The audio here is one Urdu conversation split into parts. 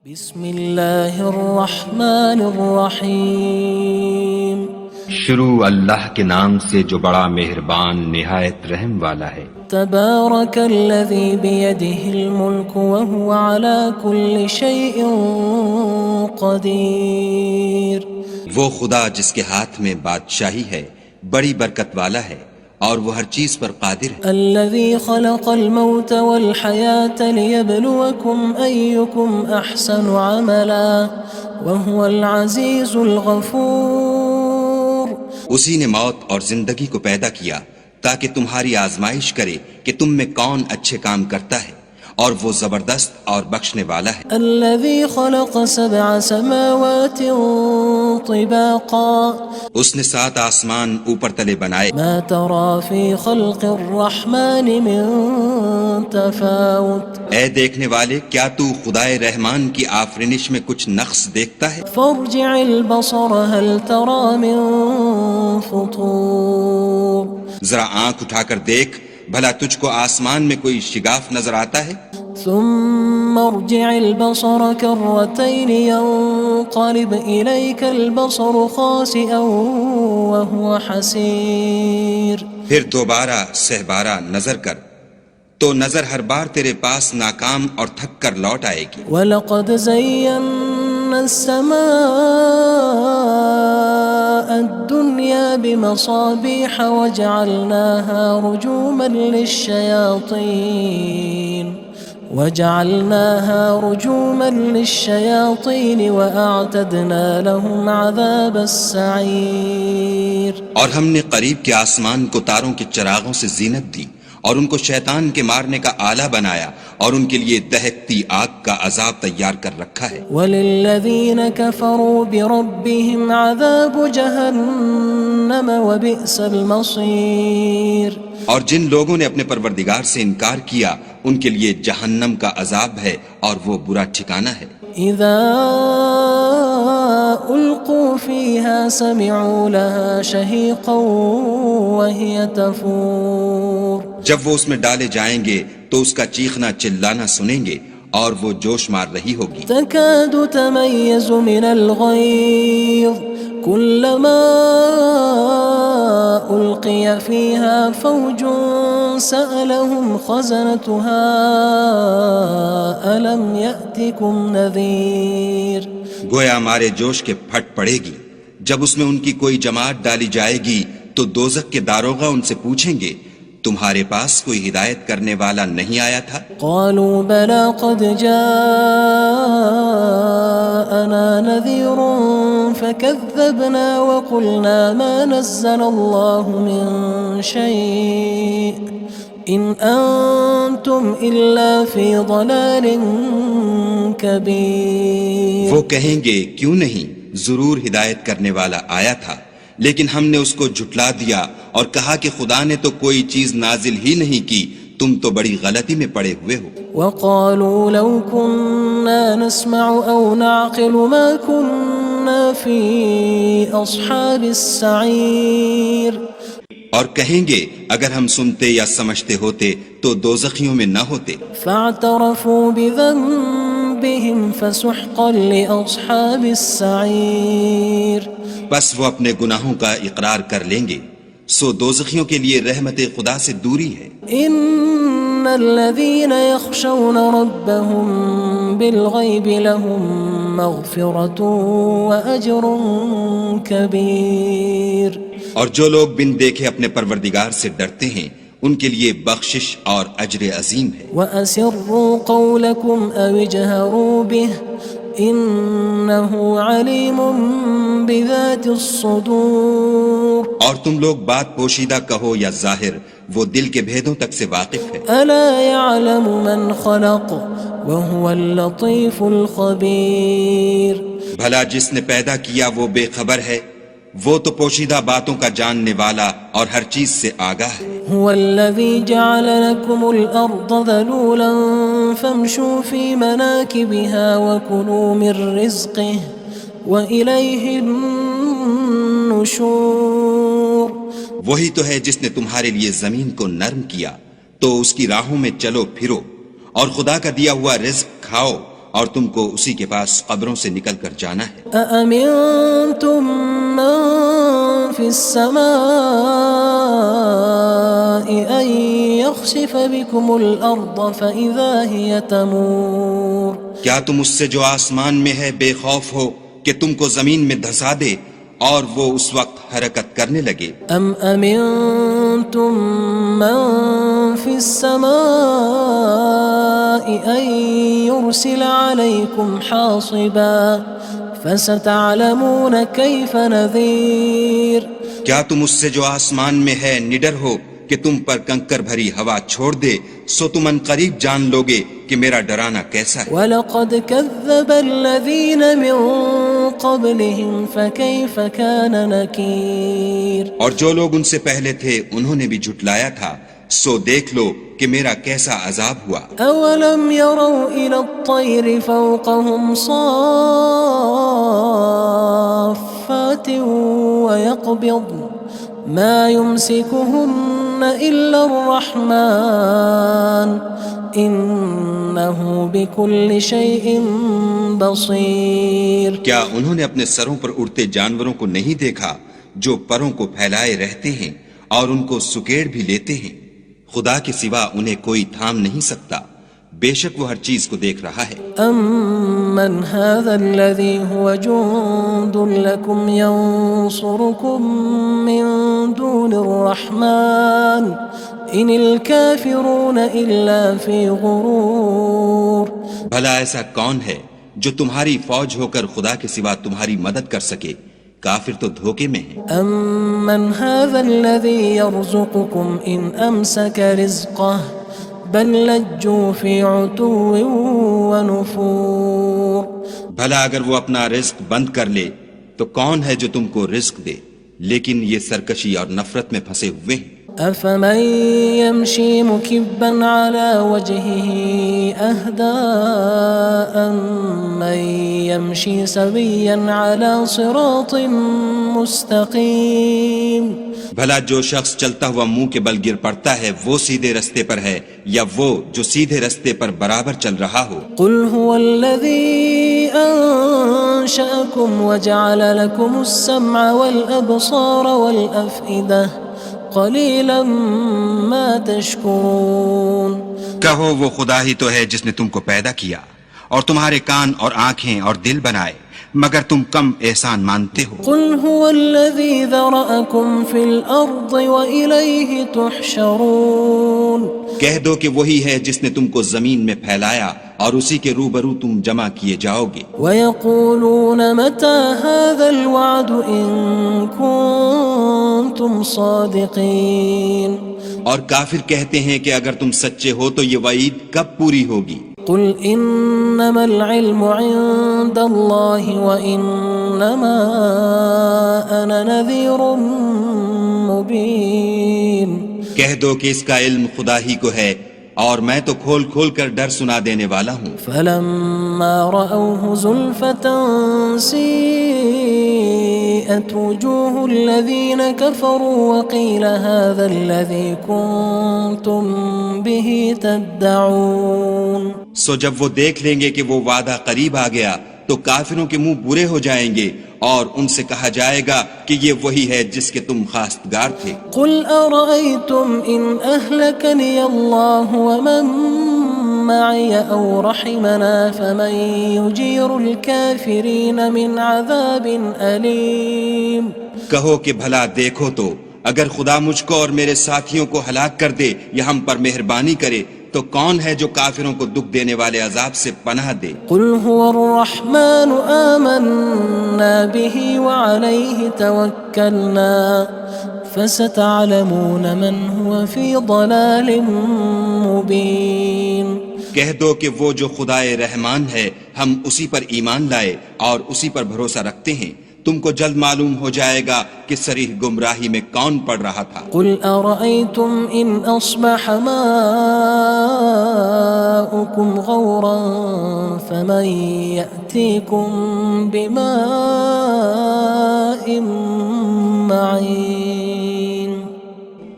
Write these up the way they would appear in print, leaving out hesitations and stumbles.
بسم اللہ الرحمن الرحیم شروع اللہ کے نام سے جو بڑا مہربان نہایت رحم والا ہے۔ تبارک الذی بیدہ الملک وہو علی کل شیء قدیر۔ وہ خدا جس کے ہاتھ میں بادشاہی ہے بڑی برکت والا ہے اور وہ ہر چیز پر قادر ہے۔ الذی خلق الموت والحیاة لیبلوکم ایکم احسن عملا وہو العزیز الغفور۔ اسی نے موت اور زندگی کو پیدا کیا تاکہ تمہاری آزمائش کرے کہ تم میں کون اچھے کام کرتا ہے، اور وہ زبردست اور بخشنے والا ہے۔ الذي خلق سبع سماوات طباقا اس نے 7 آسمان اوپر تلے بنائے، ما ترى في خلق الرحمن من تفاوت اے دیکھنے والے کیا تو خدائے رحمان کی آفرینش میں کچھ نقص دیکھتا ہے؟ فارجع البصر هل ترى من فطور۔ ذرا آنکھ اٹھا کر دیکھ بھلا تجھ کو آسمان میں کوئی شگاف نظر آتا ہے؟ ثم ارجع البصر كرتين ينقلب إليك البصر خاسئا وهو حسير۔ پھر دوبارہ سہبارہ نظر کر تو نظر ہر بار تیرے پاس ناکام اور تھک کر لوٹ آئے گی۔ وَلَقَدْ زَيَّنَّا السَّمَاءَ الدُّنْيَا بِمَصَابِيحَ وَجَعَلْنَاهَا رُجُومًا لِلشَّيَاطِينِ وَأَعْتَدْنَا لَهُمْ عَذَابَ السَّعِيرِ۔ اور ہم نے قریب کے آسمان کو تاروں کے چراغوں سے زینت دی اور ان کو شیطان کے مارنے کا آلہ بنایا اور ان کے لیے دہکتی آگ کا عذاب تیار کر رکھا ہے۔ وَلِلَّذِينَ كَفَرُوا بِرَبِّهِمْ عَذَابُ جَهَنَّمَ وَبِئْسَ الْمَصِيرُ۔ اور جن لوگوں نے اپنے پروردگار سے انکار کیا ان کے لیے جہنم کا عذاب ہے اور وہ برا ٹھکانہ ہے۔ اذا القوا فيها سمعوا لها شهيقا وهي تفور۔ جب وہ اس میں ڈالے جائیں گے تو اس کا چیخنا چلانا سنیں گے اور وہ جوش مار رہی ہوگی۔ تكاد تميز من الغيظ كلما ألقي فيها فوج سألهم خزنتها ألم يأتكم نذير۔ گویا ہمارے جوش کے پھٹ پڑے گی جب اس میں ان کی کوئی جماعت ڈالی جائے گی تو دوزخ کے داروغہ ان سے پوچھیں گے تمہارے پاس کوئی ہدایت کرنے والا نہیں آیا تھا؟ قالوا بلى قد جاءنا نذير فكذبنا وقلنا ما نزل الله من شيء إن أنتم إلا في ضلال كبير۔ وہ کہیں گے کیوں نہیں، ضرور ہدایت کرنے والا آیا تھا، لیکن ہم نے اس کو جھٹلا دیا اور کہا کہ خدا نے تو کوئی چیز نازل ہی نہیں کی، تم تو بڑی غلطی میں پڑے ہوئے ہو۔ وقالوا لو كنا نسمع أو نعقل ما كنا في أصحاب السعير۔ اور کہیں گے اگر ہم سنتے یا سمجھتے ہوتے تو دوزخیوں میں نہ ہوتے۔ فاعترفوا بذنبهم فسحقا لأصحاب السعير۔ بس وہ اپنے گناہوں کا اقرار کر لیں گے، سو دوزخیوں کے لیے رحمت خدا سے دوری ہے۔ ان الذين يخشون ربهم بالغيب لهم مغفرة وأجر كبير۔ اور جو لوگ بن دیکھے اپنے پروردگار سے ڈرتے ہیں ان کے لیے بخشش اور اجر عظیم ہے۔ وأسروا قولكم أو اجهروا به إنه عليم بذات الصدور۔ اور تم لوگ بات پوشیدہ کہو یا ظاہر، وہ دل کے بھیدوں تک سے واقف ہے۔ ألا يعلم من خلق وهو اللطيف الخبير۔ بھلا جس نے پیدا کیا وہ بے خبر ہے، وہ تو پوشیدہ باتوں کا جاننے والا اور ہر چیز سے آگاہ ہے۔ هو الذي جعل لكم الأرض ذلولا فامشوا في مناكبها وكلوا من رزقه وإليه النشور۔ وہی تو ہے جس نے تمہارے لیے زمین کو نرم کیا تو اس کی راہوں میں چلو پھرو اور خدا کا دیا ہوا رزق کھاؤ اور تم کو اسی کے پاس قبروں سے نکل کر جانا ہے۔ أأمنتم من في السماء أن يخسف بكم الأرض فإذا هي تمور کیا تم اس سے جو آسمان میں ہے بے خوف ہو کہ تم کو زمین میں دھسا دے اور وہ اس وقت حرکت کرنے لگے؟ أم أمنتم من في السماء أن يرسل عليكم حاصبا فستعلمون كيف نذير کیا تم اس سے جو آسمان میں ہے نڈر ہو کہ تم پر کنکر بھری ہوا چھوڑ دے، سو تم ان قریب جان لوگے کہ میرا ڈرانا کیسا ہے۔ وَلَقَدْ كَذَّبَ الَّذِينَ مِن قَبْلِهِمْ فَكَيْفَ كَانَ نَكِيرٌ اور جو لوگ ان سے پہلے تھے انہوں نے بھی جھٹلایا تھا، سو دیکھ لو کہ میرا کیسا عذاب ہوا۔ أَوَلَمْ يَرَوْا إِلَى الطَّيْرِ فَوْقَهُمْ صَافَّاتٍ وَيَقْبِضْنَ مَا يُمْسِكُهُنَّ إِلَّا الرَّحْمَنُ إِنَّهُ بِكُلِّ شَيْءٍ بَصِيرٌ کیا انہوں نے اپنے سروں پر اڑتے جانوروں کو نہیں دیکھا جو پروں کو پھیلائے رہتے ہیں اور ان کو سکیڑ بھی لیتے ہیں؟ خدا کے سوا انہیں کوئی تھام نہیں سکتا، بے شک وہ ہر چیز کو دیکھ رہا ہے۔ أَمَّنْ هَذَا الَّذِي هُوَ جُندٌ لَكُمْ يَنصُرُكُم مِّن دُونِ الرَّحْمَنِ إِنِ الْكَافِرُونَ إِلَّا فِي غُرُورٍ بھلا ایسا کون ہے جو تمہاری فوج ہو کر خدا کے سوا تمہاری مدد کر سکے؟ کافر تو دھوکے میں ہیں۔ أَمَّنْ هَذَا الَّذِي يَرْزُقُكُمْ إِنْ أَمْسَكَ رِزْقَهُ بَلْ لَجُّوا فِي عُتُوٍّ وَنُفُورٍ بھلا اگر وہ اپنا رزق بند کر لے تو کون ہے جو تم کو رزق دے؟ لیکن یہ سرکشی اور نفرت میں پھنسے ہوئے ہیں۔ أَفَمَن يَمْشِي مُكِبًّا عَلَى وَجْهِهِ أَهْدَىٰ أَمَّن يَمْشِي سَوِيًّا عَلَى صِرَاطٍ مُّسْتَقِيمٍ بھلا جو شخص چلتا ہوا منہ کے بل گر پڑتا ہے وہ سیدھے رستے پر ہے یا وہ جو سیدھے رستے پر برابر چل رہا ہو؟ قُلْ هُوَ الَّذِي أَنشَأَكُمْ وَجَعَلَ لَكُمُ السَّمْعَ وَالْأَبْصَارَ وَالْأَفْئِدَةَ قَلِيلًا مَا تَشْكُرُونَ کہو وہ خدا ہی تو ہے جس نے تم کو پیدا کیا اور تمہارے کان اور آنکھیں اور دل بنائے، مگر تم کم احسان مانتے ہو۔ قُلْ هُوَ الَّذِي ذَرَأَكُمْ فِي الْأَرْضِ وَإِلَيْهِ تُحْشَرُونَ کہہ دو کہ وہی ہے جس نے تم کو زمین میں پھیلایا اور اسی کے روبرو تم جمع کیے جاؤ گے۔ وَيَقُولُونَ مَتَى هَذَا الْوَعْدُ إِن كُنتُمْ صَادِقِينَ اور کافر کہتے ہیں کہ اگر تم سچے ہو تو یہ وعید کب پوری ہوگی؟ قُلْ إِنَّمَا الْعِلْمُ عِندَ اللَّهِ وَإِنَّمَا أَنَا نَذِيرٌ مُّبِينٌ کہہ دو کہ اس کا علم خدا ہی کو ہے اور میں تو کھول کھول کر ڈر سنا دینے والا ہوں۔ فَلَمَّا رَأَوْهُ زُلْفَةً سِيئَتْ وُجُوهُ الَّذِينَ كَفَرُوا وَقِيلَ هَذَا الَّذِي كُنتُم بِهِ تَدَّعُونَ سو جب وہ دیکھ لیں گے کہ وہ وعدہ قریب آ گیا تو کافروں کے منہ برے ہو جائیں گے اور ان سے کہا جائے گا کہ یہ وہی ہے جس کے تم خواستگار تھے۔ قُلْ أَرَأَيْتُمْ إِنْ أَهْلَكَنِيَ اللَّهُ وَمَن مَّعِيَ أَوْ رَحِمَنَا فَمَن يُجِيرُ الْكَافِرِينَ مِنْ عَذَابٍ أَلِيمٍ کہو کہ بھلا دیکھو تو اگر خدا مجھ کو اور میرے ساتھیوں کو ہلاک کر دے یا ہم پر مہربانی کرے تو کون ہے جو کافروں کو دکھ دینے والے عذاب سے پناہ دے؟ قُلْ هُوَ الرَّحْمَنُ آمَنَّا بِهِ وَعَلَيْهِ تَوَكَّلْنَا فَسَتَعْلَمُونَ مَنْ هُوَ فِي ضَلَالٍ مُّبِينٍ کہہ دو کہ وہ جو خدائے رحمان ہے ہم اسی پر ایمان لائے اور اسی پر بھروسہ رکھتے ہیں، تم کو جلد معلوم ہو جائے گا کہ صریح گمراہی میں کون پڑ رہا تھا۔ قُلْ أَرَأَيْتُمْ إِنْ أَصْبَحَ مَاؤُكُمْ غَوْرًا فَمَن يَأْتِيكُم بِمَاءٍ مَّعِينٍ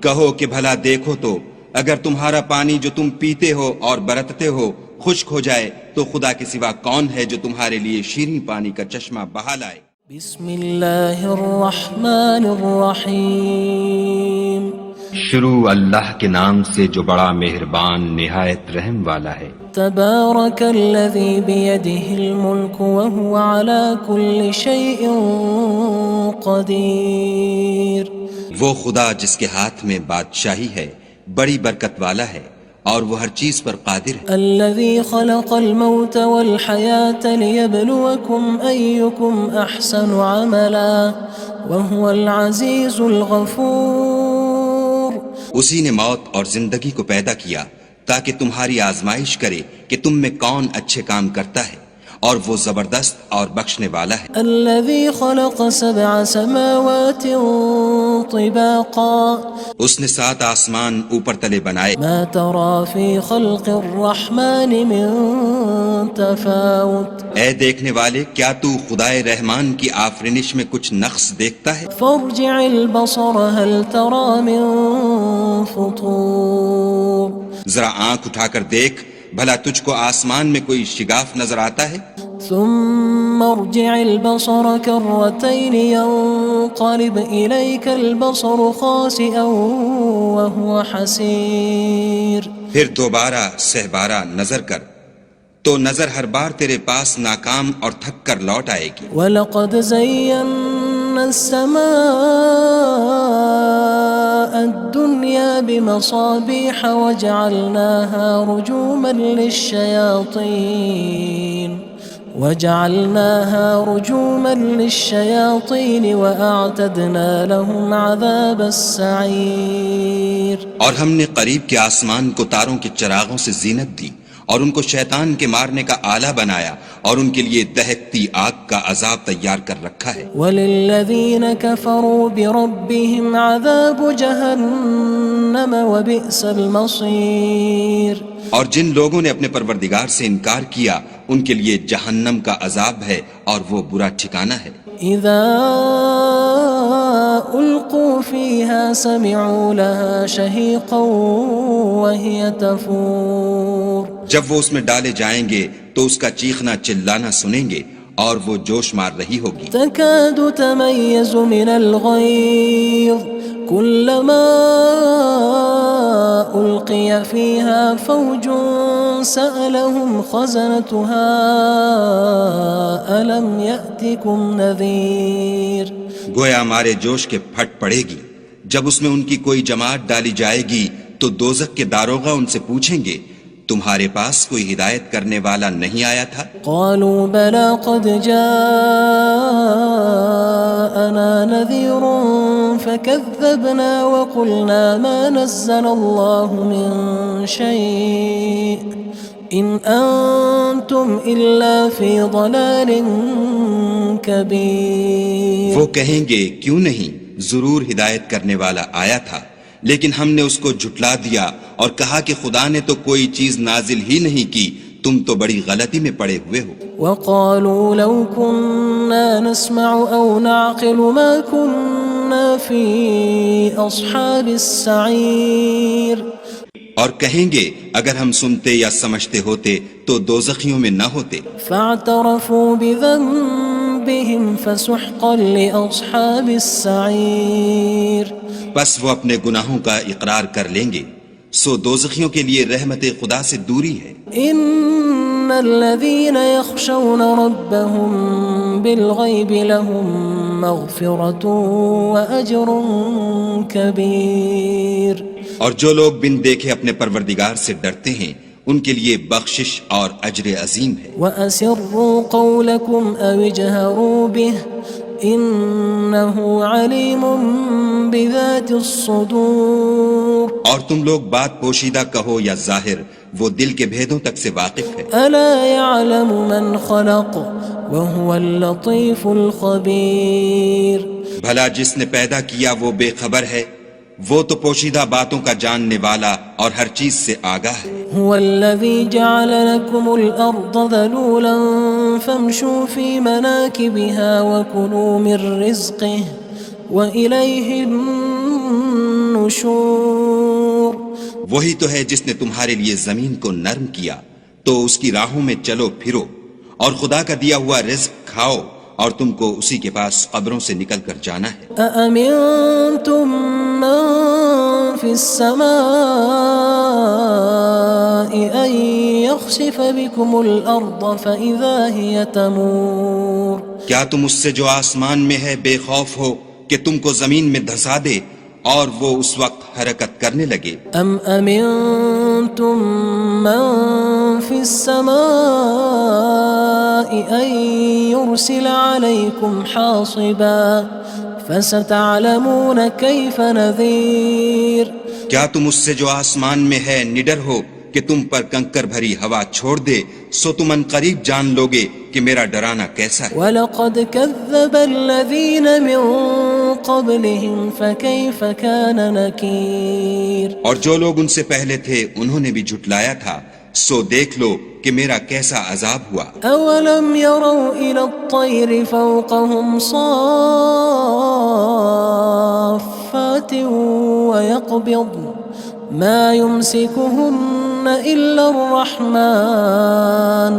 کہو کہ بھلا دیکھو تو اگر تمہارا پانی جو تم پیتے ہو اور برتتے ہو خشک ہو جائے تو خدا کے سوا کون ہے جو تمہارے لیے شیریں پانی کا چشمہ بہا لائے؟ بسم اللہ الرحمن الرحیم شروع اللہ کے نام سے جو بڑا مہربان نہایت رحم والا ہے۔ تبارک الذی بیدہ الملک وہو علی کل شیء قدیر۔ وہ خدا جس کے ہاتھ میں بادشاہی ہے بڑی برکت والا ہے اور وہ ہر چیز پر قادر ہے۔ الذي خلق الموت والحياة ليبلوكم أيكم أحسن عملا وهو العزيز الغفور۔ اسی نے موت اور زندگی کو پیدا کیا تاکہ تمہاری آزمائش کرے کہ تم میں کون اچھے کام کرتا ہے، اور وہ زبردست اور بخشنے والا ہے۔ الذي خلق 7 سماوات طباقا اس نے 7 آسمان اوپر تلے بنائے، ما ترى في خلق الرحمن من تفاوت اے دیکھنے والے کیا تو خدائے رحمان کی آفرینش میں کچھ نقص دیکھتا ہے؟ فارجع البصر هل ترى من فطور۔ ذرا آنکھ اٹھا کر دیکھ بھلا تجھ کو آسمان میں کوئی شگاف نظر آتا ہے؟ ثم ارجع البصر كرتين ينقلب إليك البصر خاسئا وهو حسير۔ پھر دوبارہ سہبارہ نظر کر تو نظر ہر بار تیرے پاس ناکام اور تھک کر لوٹ آئے گی۔ وَلَقَدْ زَيَّنَّا السَّمَاءَ الدُّنْيَا بِمَصَابِيحَ وَجَعَلْنَاهَا رُجُومًا لِلشَّيَاطِينِ وَأَعْتَدْنَا لَهُمْ عَذَابَ السَّعِيرِ۔ اور ہم نے قریب کے آسمان کو تاروں کے چراغوں سے زینت دی اور ان کو شیطان کے مارنے کا آلہ بنایا اور ان کے لیے دہکتی آگ کا عذاب تیار کر رکھا ہے۔ وَلِلَّذِينَ كَفَرُوا بِرَبِّهِمْ عَذَابُ جَهَنَّمَ وَبِئْسَ الْمَصِيرُ۔ اور جن لوگوں نے اپنے پروردگار سے انکار کیا ان کے لیے جہنم کا عذاب ہے اور وہ برا ٹھکانہ ہے۔ اذا القوا فيها سمعوا لها شهيقا وهي تفور۔ جب وہ اس میں ڈالے جائیں گے تو اس کا چیخنا چلانا سنیں گے اور وہ جوش مار رہی ہوگی۔ تكاد تميز من الغيظ كلما ألقي فيها فوج سألهم خزنتها ألم يأتكم نذير۔ گویا ہمارے جوش کے پھٹ پڑے گی جب اس میں ان کی کوئی جماعت ڈالی جائے گی تو دوزخ کے داروغہ ان سے پوچھیں گے تمہارے پاس کوئی ہدایت کرنے والا نہیں آیا تھا؟ قالوا بلى قد جاءنا نذير فكذبنا وقلنا ما نزل الله من شيء إن أنتم إلا في ضلال كبير۔ وہ کہیں گے کیوں نہیں، ضرور ہدایت کرنے والا آیا تھا، لیکن ہم نے اس کو جھٹلا دیا اور کہا کہ خدا نے تو کوئی چیز نازل ہی نہیں کی، تم تو بڑی غلطی میں پڑے ہوئے ہو۔ وقالوا لو كنا نسمع أو نعقل ما كنا في أصحاب السعير۔ اور کہیں گے اگر ہم سنتے یا سمجھتے ہوتے تو دوزخیوں میں نہ ہوتے۔ فاعترفوا بذنبهم فسحقا لأصحاب السعير۔ بس وہ اپنے گناہوں کا اقرار کر لیں گے، سو دوزخیوں کے لیے رحمت خدا سے دوری ہے۔ ان الذين يخشون ربهم بالغيب لهم مغفرة وأجر كبير۔ اور جو لوگ بن دیکھے اپنے پروردگار سے ڈرتے ہیں ان کے لیے بخشش اور اجر عظیم ہے۔ وَأَسِرُّوا قَوْلَكُمْ أَوِ اجْهَرُوا بِهِ إِنَّهُ عَلِيمٌ بِذَاتِ الصُّدُورِ۔ اور تم لوگ بات پوشیدہ کہو یا ظاہر، وہ دل کے بھیدوں تک سے واقف ہے۔ أَلَا يَعْلَمُ مَنْ خَلَقَ وَهُوَ اللَّطِيفُ الْخَبِيرُ۔ بھلا جس نے پیدا کیا وہ بے خبر ہے، وہ تو پوشیدہ باتوں کا جاننے والا اور ہر چیز سے آگاہ ہے۔ هو الذي جعل لكم الأرض ذلولا فامشوا في مناكبها وكلوا من رزقه وإليه النشور۔ وہی تو ہے جس نے تمہارے لیے زمین کو نرم کیا، تو اس کی راہوں میں چلو پھرو اور خدا کا دیا ہوا رزق کھاؤ اور تم کو اسی کے پاس قبروں سے نکل کر جانا ہے۔ أأمنتم من في السماء أن يخسف بكم الأرض فإذا هي تمور کیا تم اس سے جو آسمان میں ہے بے خوف ہو کہ تم کو زمین میں دھسا دے اور وہ اس وقت حرکت کرنے لگے؟ أم أمنتم من في السماء أن يرسل عليكم حاصبا فستعلمون كيف نذير کیا تم اس سے جو آسمان میں ہے نڈر ہو کہ تم پر کنکر بھری ہوا چھوڑ دے، سو تم ان قریب جان لوگے کہ میرا ڈرانا کیسا ہے۔ وَلَقَدْ كَذَّبَ الَّذِينَ مِن قَبْلِهِمْ فَكَيْفَ كَانَ نَكِيرٌ اور جو لوگ ان سے پہلے تھے انہوں نے بھی جھٹلایا تھا، سو دیکھ لو کہ میرا کیسا عذاب ہوا۔ أَوَلَمْ يَرَوْا إِلَى الطَّيْرِ فَوْقَهُمْ صَافَّاتٍ وَيَقْبِضْنَ مَا يُمْسِكُهُنَّ إِلَّا الرَّحْمَنُ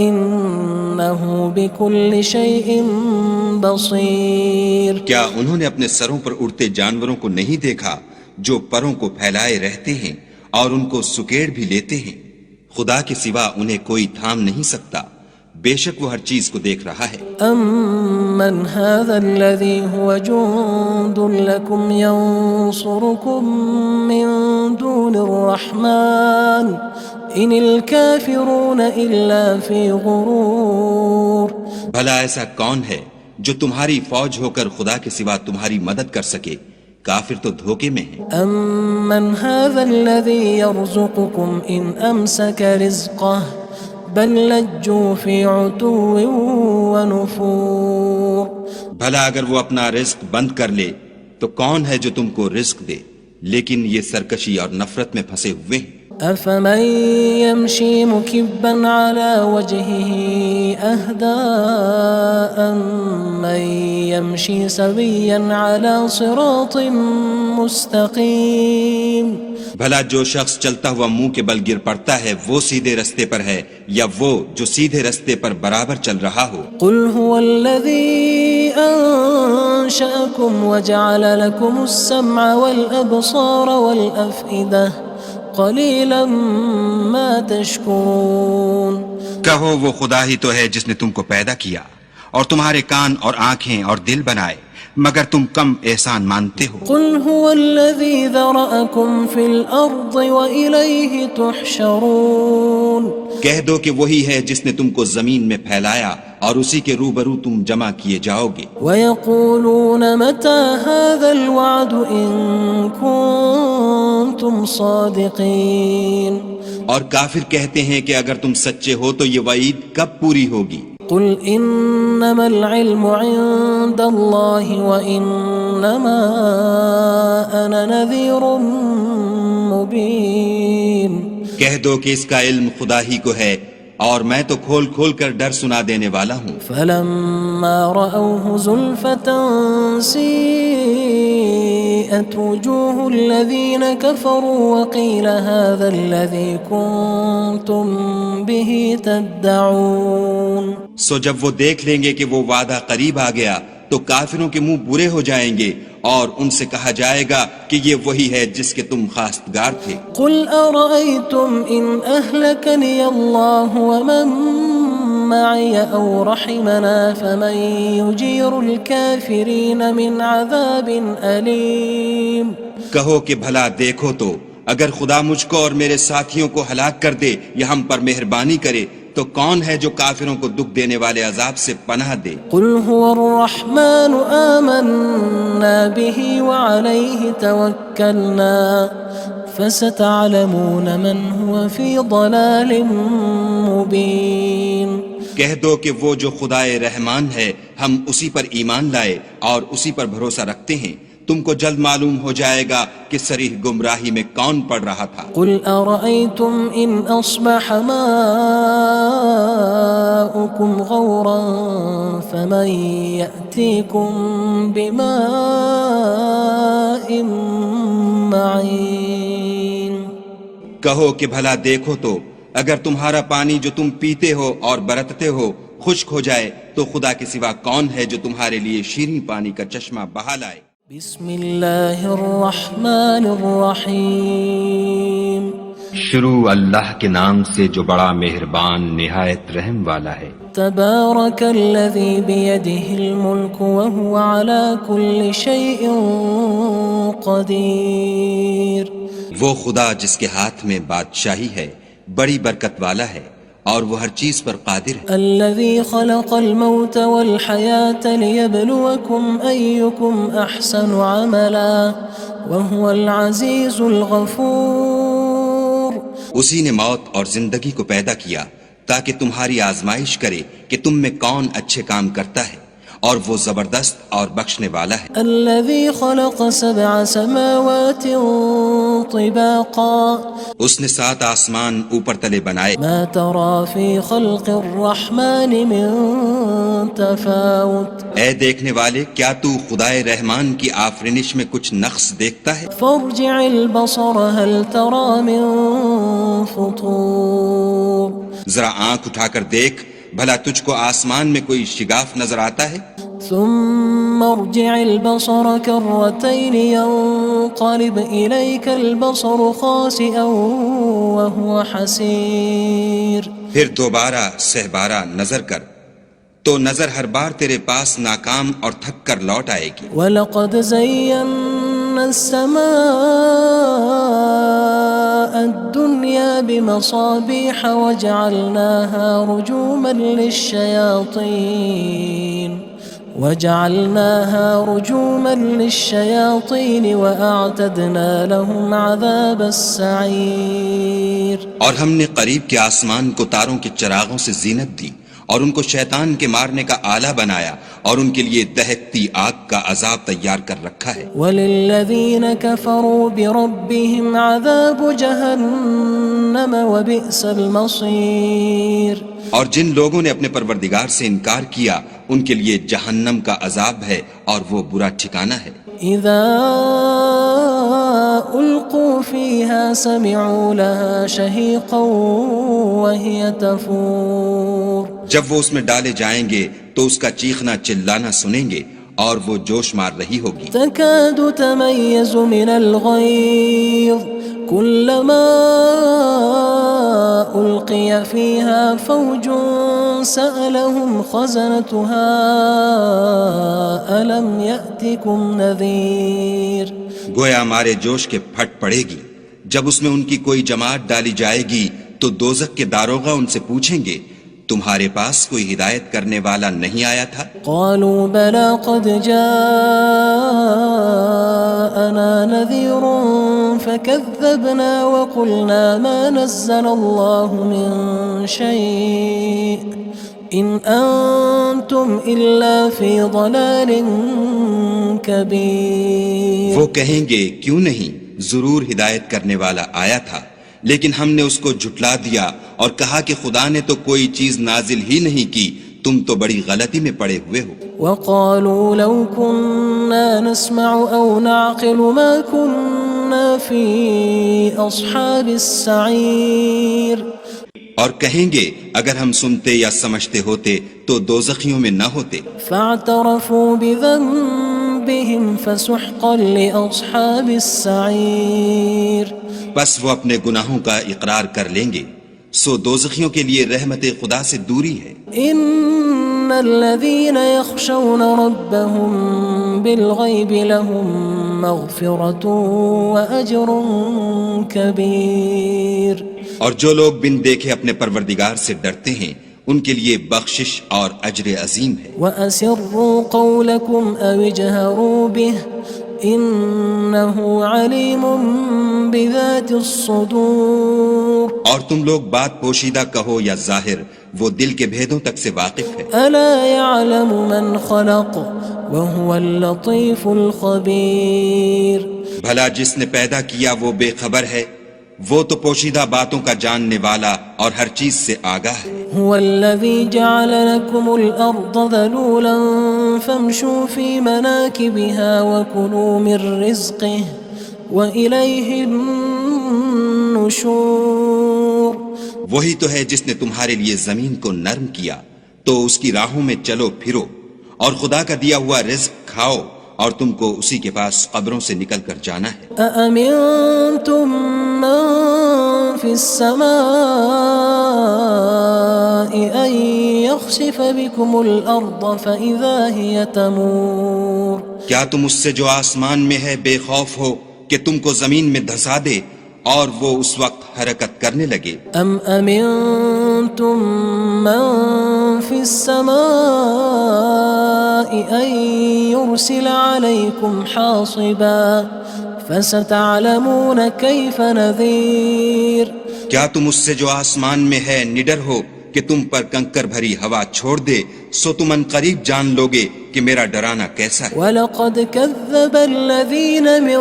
إِنَّهُ بِكُلِّ شَيْءٍ بَصِيرٌ کیا انہوں نے اپنے سروں پر اڑتے جانوروں کو نہیں دیکھا جو پروں کو پھیلائے رہتے ہیں اور ان کو سکیڑ بھی لیتے ہیں؟ خدا کے سوا انہیں کوئی تھام نہیں سکتا، بے شک وہ ہر چیز کو دیکھ رہا ہے۔ أَمَّنْ هَذَا الَّذِي هُوَ جُندٌ لَكُمْ يَنصُرُكُم مِّن دُونِ الرَّحْمَنِ إِنِ الْكَافِرُونَ إِلَّا فِي غُرُورٍ بھلا ایسا کون ہے جو تمہاری فوج ہو کر خدا کے سوا تمہاری مدد کر سکے؟ کافر تو دھوکے میں ہیں۔ أَمَّنْ هَذَا الَّذِي يَرْزُقُكُمْ إِنْ أَمْسَكَ رِزْقَهُ بَلْ لَجُّوا فِي عُتُوٍّ وَنُفُورٍ بھلا اگر وہ اپنا رزق بند کر لے تو کون ہے جو تم کو رزق دے، لیکن یہ سرکشی اور نفرت میں پھنسے ہوئے ہیں۔ أَفَمَن يَمْشِي مُكِبًّا عَلَى وَجْهِهِ أَهْدَىٰ أَمَّن يَمْشِي سَوِيًّا عَلَى صِرَاطٍ مُّسْتَقِيمٍ بھلا جو شخص چلتا ہوا منہ کے بل گر پڑتا ہے وہ سیدھے رستے پر ہے یا وہ جو سیدھے رستے پر برابر چل رہا ہو؟ قُلْ هُوَ الَّذِي أَنشَأَكُمْ وَجَعَلَ لَكُمُ السَّمْعَ وَالْأَبْصَارَ وَالْأَفْئِدَةَ قَلِيلًا مَا تَشْكُرُونَ کہو وہ خدا ہی تو ہے جس نے تم کو پیدا کیا اور تمہارے کان اور آنکھیں اور دل بنائے، مگر تم کم احسان مانتے ہو۔ قُلْ هُوَ الَّذِي ذَرَأَكُمْ فِي الْأَرْضِ وَإِلَيْهِ تُحْشَرُونَ کہہ دو کہ وہی ہے جس نے تم کو زمین میں پھیلایا اور اسی کے روبرو تم جمع کیے جاؤ گے۔ وَيَقُولُونَ مَتَى هَذَا الْوَعْدُ إِن كُنتُمْ صَادِقِينَ اور کافر کہتے ہیں کہ اگر تم سچے ہو تو یہ وعید کب پوری ہوگی؟ قُلْ إِنَّمَا الْعِلْمُ عِندَ اللَّهِ وَإِنَّمَا أَنَا نَذِيرٌ مُّبِينٌ کہہ دو کہ اس کا علم خدا ہی کو ہے اور میں تو کھول کھول کر ڈر سنا دینے والا ہوں۔ فَلَمَّا رَأَوْهُ زُلْفَةً سِيئَتْ وُجُوهُ الَّذِينَ كَفَرُوا وَقِيلَ هَذَا الَّذِي كُنتُم بِهِ تَدَّعُونَ سو جب وہ دیکھ لیں گے کہ وہ وعدہ قریب آ گیا تو کافروں کے منہ برے ہو جائیں گے اور ان سے کہا جائے گا کہ یہ وہی ہے جس کے تم خواستگار تھے۔ قُلْ أَرَأَيْتُمْ إِنْ أَهْلَكَنِيَ اللَّهُ وَمَن مَّعِيَ أَوْ رَحِمَنَا فَمَن يُجِيرُ الْكَافِرِينَ مِنْ عَذَابٍ أَلِيمٍ کہو کہ بھلا دیکھو تو اگر خدا مجھ کو اور میرے ساتھیوں کو ہلاک کر دے یا ہم پر مہربانی کرے تو کون ہے جو کافروں کو دکھ دینے والے عذاب سے پناہ دے؟ قُلْ هُوَ الرَّحْمَنُ آمَنَّا بِهِ وَعَلَيْهِ تَوَكَّلْنَا فَسَتَعْلَمُونَ مَنْ هُوَ فِي ضَلَالٍ مُّبِينٍ کہہ دو کہ وہ جو خدائے رحمان ہے ہم اسی پر ایمان لائے اور اسی پر بھروسہ رکھتے ہیں، تم کو جلد معلوم ہو جائے گا کہ صریح گمراہی میں کون پڑ رہا تھا۔ قُلْ أَرَأَيْتُمْ إِنْ أَصْبَحَ مَاؤُكُمْ غَوْرًا فَمَن يَأْتِيكُم بِمَاءٍ مَّعِينٍ کہو کہ بھلا دیکھو تو اگر تمہارا پانی جو تم پیتے ہو اور برتتے ہو خشک ہو جائے تو خدا کے سوا کون ہے جو تمہارے لیے شیریں پانی کا چشمہ بہا لائے؟ بسم اللہ الرحمن الرحیم شروع اللہ کے نام سے جو بڑا مہربان نہایت رحم والا ہے۔ تبارک الذی بیدہ الملک وہو علی کل شیء قدیر۔ وہ خدا جس کے ہاتھ میں بادشاہی ہے بڑی برکت والا ہے اور وہ ہر چیز پر قادر ہے۔ الذی خلق الموت والحیاة لیبلوکم ایکم احسن عملا وہو العزیز الغفور۔ اسی نے موت اور زندگی کو پیدا کیا تاکہ تمہاری آزمائش کرے کہ تم میں کون اچھے کام کرتا ہے، اور وہ زبردست اور بخشنے والا ہے۔ الذي خلق سبع سماوات طباقا اس نے 7 آسمان اوپر تلے بنائے، ما ترى في خلق الرحمن من تفاوت اے دیکھنے والے کیا تو خدائے رحمان کی آفرینش میں کچھ نقص دیکھتا ہے؟ فارجع البصر هل ترى من فطور۔ ذرا آنکھ اٹھا کر دیکھ بھلا تجھ کو آسمان میں کوئی شگاف نظر آتا ہے؟ ثم ارجع البصر كرتين ينقلب إليك البصر خاسئا وهو حسير۔ پھر دوبارہ سہبارہ نظر کر تو نظر ہر بار تیرے پاس ناکام اور تھک کر لوٹ آئے گی۔ وَلَقَدْ زَيَّنَّا السَّمَاءَ الدُّنْيَا بِمَصَابِيحَ وَجَعَلْنَاهَا رُجُومًا لِلشَّيَاطِينِ وَأَعْتَدْنَا لَهُمْ عَذَابَ السَّعِيرِ۔ اور ہم نے قریب کے آسمان کو تاروں کے چراغوں سے زینت دی اور ان کو شیطان کے مارنے کا آلہ بنایا اور ان کے لیے دہکتی آگ کا عذاب تیار کر رکھا ہے۔ وَلِلَّذِينَ كَفَرُوا بِرَبِّهِمْ عَذَابُ جَهَنَّمَ وَبِئْسَ الْمَصِيرُ۔ اور جن لوگوں نے اپنے پروردگار سے انکار کیا ان کے لیے جہنم کا عذاب ہے اور وہ برا ٹھکانہ ہے۔ اذا القوا فيها سمعوا لها شهيقا وهي تفور۔ جب وہ اس میں ڈالے جائیں گے تو اس کا چیخنا چلانا سنیں گے اور وہ جوش مار رہی ہوگی۔ تكاد تميز من الغيظ كلما ألقي فيها فوج سألهم خزنتها ألم يأتكم نذير۔ گویا مارے جوش کے پھٹ پڑے گی جب اس میں ان کی کوئی جماعت ڈالی جائے گی تو دوزخ کے داروغہ ان سے پوچھیں گے تمہارے پاس کوئی ہدایت کرنے والا نہیں آیا تھا؟ قالوا بلى قد جاءنا نذير فكذبنا وقلنا ما نزل الله من شيء إن أنتم إلا في ضلال كبير۔ وہ کہیں گے کیوں نہیں، ضرور ہدایت کرنے والا آیا تھا، لیکن ہم نے اس کو جھٹلا دیا اور کہا کہ خدا نے تو کوئی چیز نازل ہی نہیں کی، تم تو بڑی غلطی میں پڑے ہوئے ہو۔ وقالوا لو كنا نسمع أو نعقل ما كنا في أصحاب السعير۔ اور کہیں گے اگر ہم سنتے یا سمجھتے ہوتے تو دوزخیوں میں نہ ہوتے۔ فاعترفوا بذنبهم فسحقا لأصحاب السعير۔ بس وہ اپنے گناہوں کا اقرار کر لیں گے، سو دوزخیوں کے لیے رحمت خدا سے دوری ہے۔ ان الذين يخشون ربهم بالغيب لهم مغفرة وأجر كبير۔ اور جو لوگ بن دیکھے اپنے پروردگار سے ڈرتے ہیں ان کے لیے بخشش اور اجر عظیم ہے۔ وَأَسِرُّوا قَوْلَكُمْ أَوِ اجْهَرُوا بِهِ إِنَّهُ عَلِيمٌ بِذَاتِ الصُّدُورِ۔ اور تم لوگ بات پوشیدہ کہو یا ظاہر، وہ دل کے بھیدوں تک سے واقف ہے۔ أَلَا يَعْلَمُ مَنْ خَلَقَ وَهُوَ اللَّطِيفُ الْخَبِيرُ۔ بھلا جس نے پیدا کیا وہ بے خبر ہے، وہ تو پوشیدہ باتوں کا جاننے والا اور ہر چیز سے آگاہ ہے۔ هو الذي جعل لكم الأرض ذلولا فامشوا في مناكبها وكلوا من رزقه وإليه النشور۔ وہی تو ہے جس نے تمہارے لیے زمین کو نرم کیا تو اس کی راہوں میں چلو پھرو اور خدا کا دیا ہوا رزق کھاؤ اور تم کو اسی کے پاس قبروں سے نکل کر جانا ہے أأمنتم من في السماء أن يخسف بكم الأرض فإذا هي تمور کیا تم اس سے جو آسمان میں ہے بے خوف ہو کہ تم کو زمین میں دھسا دے اور وہ اس وقت حرکت کرنے لگے أم أمنتم من في السماء أن يرسل عليكم حاصبا فستعلمون كيف نذير کیا تم اس سے جو آسمان میں ہے نڈر ہو کہ تم پر کنکر بھری ہوا چھوڑ دے سو تم ان قریب جان لوگے کہ میرا ڈرانا کیسا ہے وَلَقَدْ كَذَّبَ الَّذِينَ مِن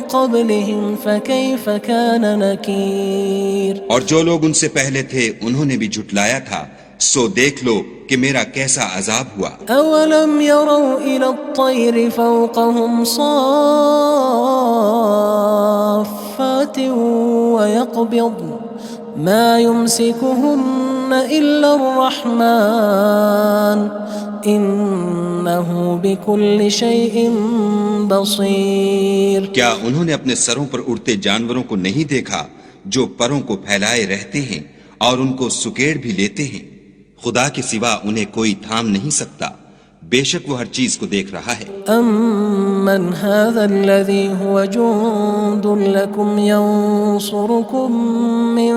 قَبْلِهِمْ فَكَيْفَ كَانَ نَكِيرٌ اور جو لوگ ان سے پہلے تھے انہوں نے بھی جھٹلایا تھا سو دیکھ لو کہ میرا کیسا عذاب ہوا أَوَلَمْ يَرَوْا إِلَى الطَّيْرِ فَوْقَهُمْ صَافَّاتٍ وَيَقْبِضْنَ مَا يُمْسِكُهُنَّ إِلَّا الرَّحْمَنُ إِنَّهُ بِكُلِّ شَيْءٍ بَصِيرٌ کیا انہوں نے اپنے سروں پر اڑتے جانوروں کو نہیں دیکھا جو پروں کو پھیلائے رہتے ہیں اور ان کو سکیڑ بھی لیتے ہیں خدا کے سوا انہیں کوئی تھام نہیں سکتا بے شک وہ ہر چیز کو دیکھ رہا ہے أَمَّنْ هَذَا الَّذِي هُوَ جُندٌ لَكُمْ يَنصُرُكُم مِّن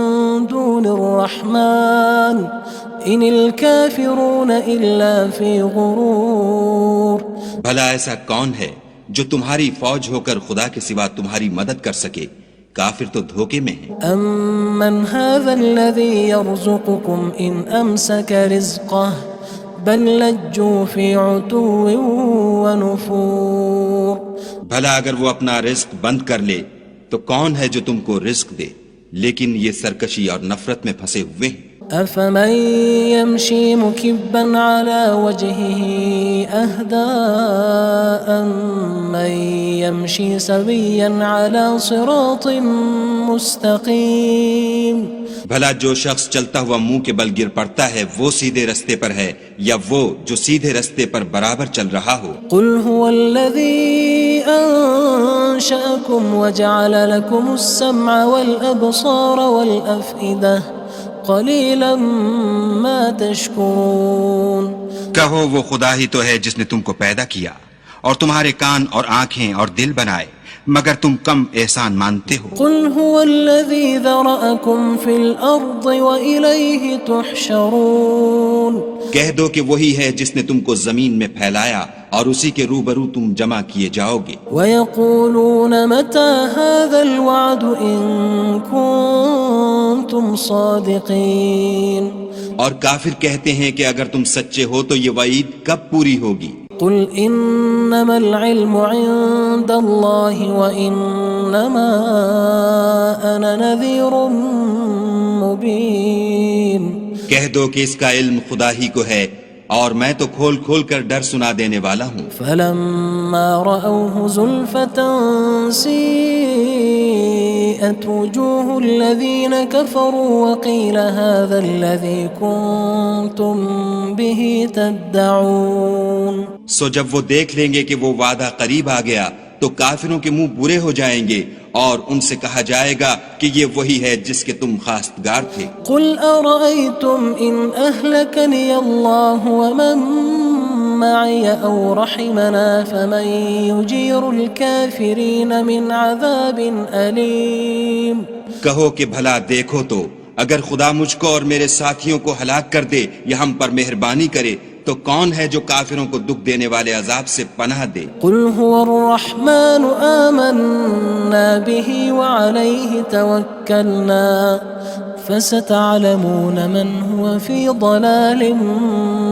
دُونِ الرَّحْمَنِ إِنِ الْكَافِرُونَ إِلَّا فِي غُرُورٍ بھلا ایسا کون ہے جو تمہاری فوج ہو کر خدا کے سوا تمہاری مدد کر سکے کافر تو دھوکے میں ہیں أَمَّنْ هَذَا الَّذِي يَرْزُقُكُمْ إِنْ أَمْسَكَ رِزْقَهُ بَلْ لَجُّوا فِي عُتُوٍّ وَنُفُورٍ بھلا اگر وہ اپنا رزق بند کر لے تو کون ہے جو تم کو رزق دے لیکن یہ سرکشی اور نفرت میں پھنسے ہوئے ہیں أَفَمَن يَمْشِي مُكِبًّا عَلَى وَجْهِهِ أَهْدَىٰ أَمَّن يَمْشِي سَوِيًّا عَلَى صِرَاطٍ مُّسْتَقِيمٍ بھلا جو شخص چلتا ہوا منہ کے بل گر پڑتا ہے وہ سیدھے رستے پر ہے یا وہ جو سیدھے رستے پر برابر چل رہا ہو قُلْ هُوَ الَّذِي أَنشَأَكُمْ وَجَعَلَ لَكُمُ السَّمْعَ وَالْأَبْصَارَ وَالْأَفْئِدَةَ قَلِيلًا مَا تَشْكُرُونَ کہو وہ خدا ہی تو ہے جس نے تم کو پیدا کیا اور تمہارے کان اور آنکھیں اور دل بنائے مگر تم کم احسان مانتے ہو قُلْ هُوَ الَّذِي ذَرَأَكُمْ فِي الْأَرْضِ وَإِلَيْهِ تُحْشَرُونَ کہہ دو کہ وہی ہے جس نے تم کو زمین میں پھیلایا اور اسی کے روبرو تم جمع کیے جاؤ گے وَيَقُولُونَ مَتَى هَذَا الْوَعْدُ إِن كُنتُمْ صَادِقِينَ اور کافر کہتے ہیں کہ اگر تم سچے ہو تو یہ وعید کب پوری ہوگی قُلْ إِنَّمَا الْعِلْمُ عِندَ اللَّهِ وَإِنَّمَا أَنَا نَذِيرٌ مُبِينٌ کہہ دو کہ اس کا علم خدا ہی کو ہے اور میں تو کھول کھول کر ڈر سنا دینے والا ہوں فَلَمَّا رَأَوْهُ زُلْفَةً سِيئَتْ وُجُوهُ الَّذِينَ كَفَرُوا وَقِيلَ هَذَا الَّذِي كُنتُم بِهِ تَدَّعُونَ سو جب وہ دیکھ لیں گے کہ وہ وعدہ قریب آ گیا تو کافروں کے منہ برے ہو جائیں گے اور ان سے کہا جائے گا کہ یہ وہی ہے جس کے تم خواستگار تھے قُلْ أَرَأَيْتُمْ إِنْ أَهْلَكَنِيَ اللَّهُ وَمَن مَّعِيَ أَوْ رَحِمَنَا فَمَن يُجِيرُ الْكَافِرِينَ مِنْ عَذَابٍ أَلِيمٍ کہو کہ بھلا دیکھو تو اگر خدا مجھ کو اور میرے ساتھیوں کو ہلاک کر دے یا ہم پر مہربانی کرے تو کون ہے جو کافروں کو دکھ دینے والے عذاب سے پناہ دے قُلْ هُوَ الرَّحْمَنُ آمَنَّا بِهِ وَعَلَيْهِ تَوَكَّلْنَا فَسَتَعْلَمُونَ مَنْ هُوَ فِي ضَلَالٍ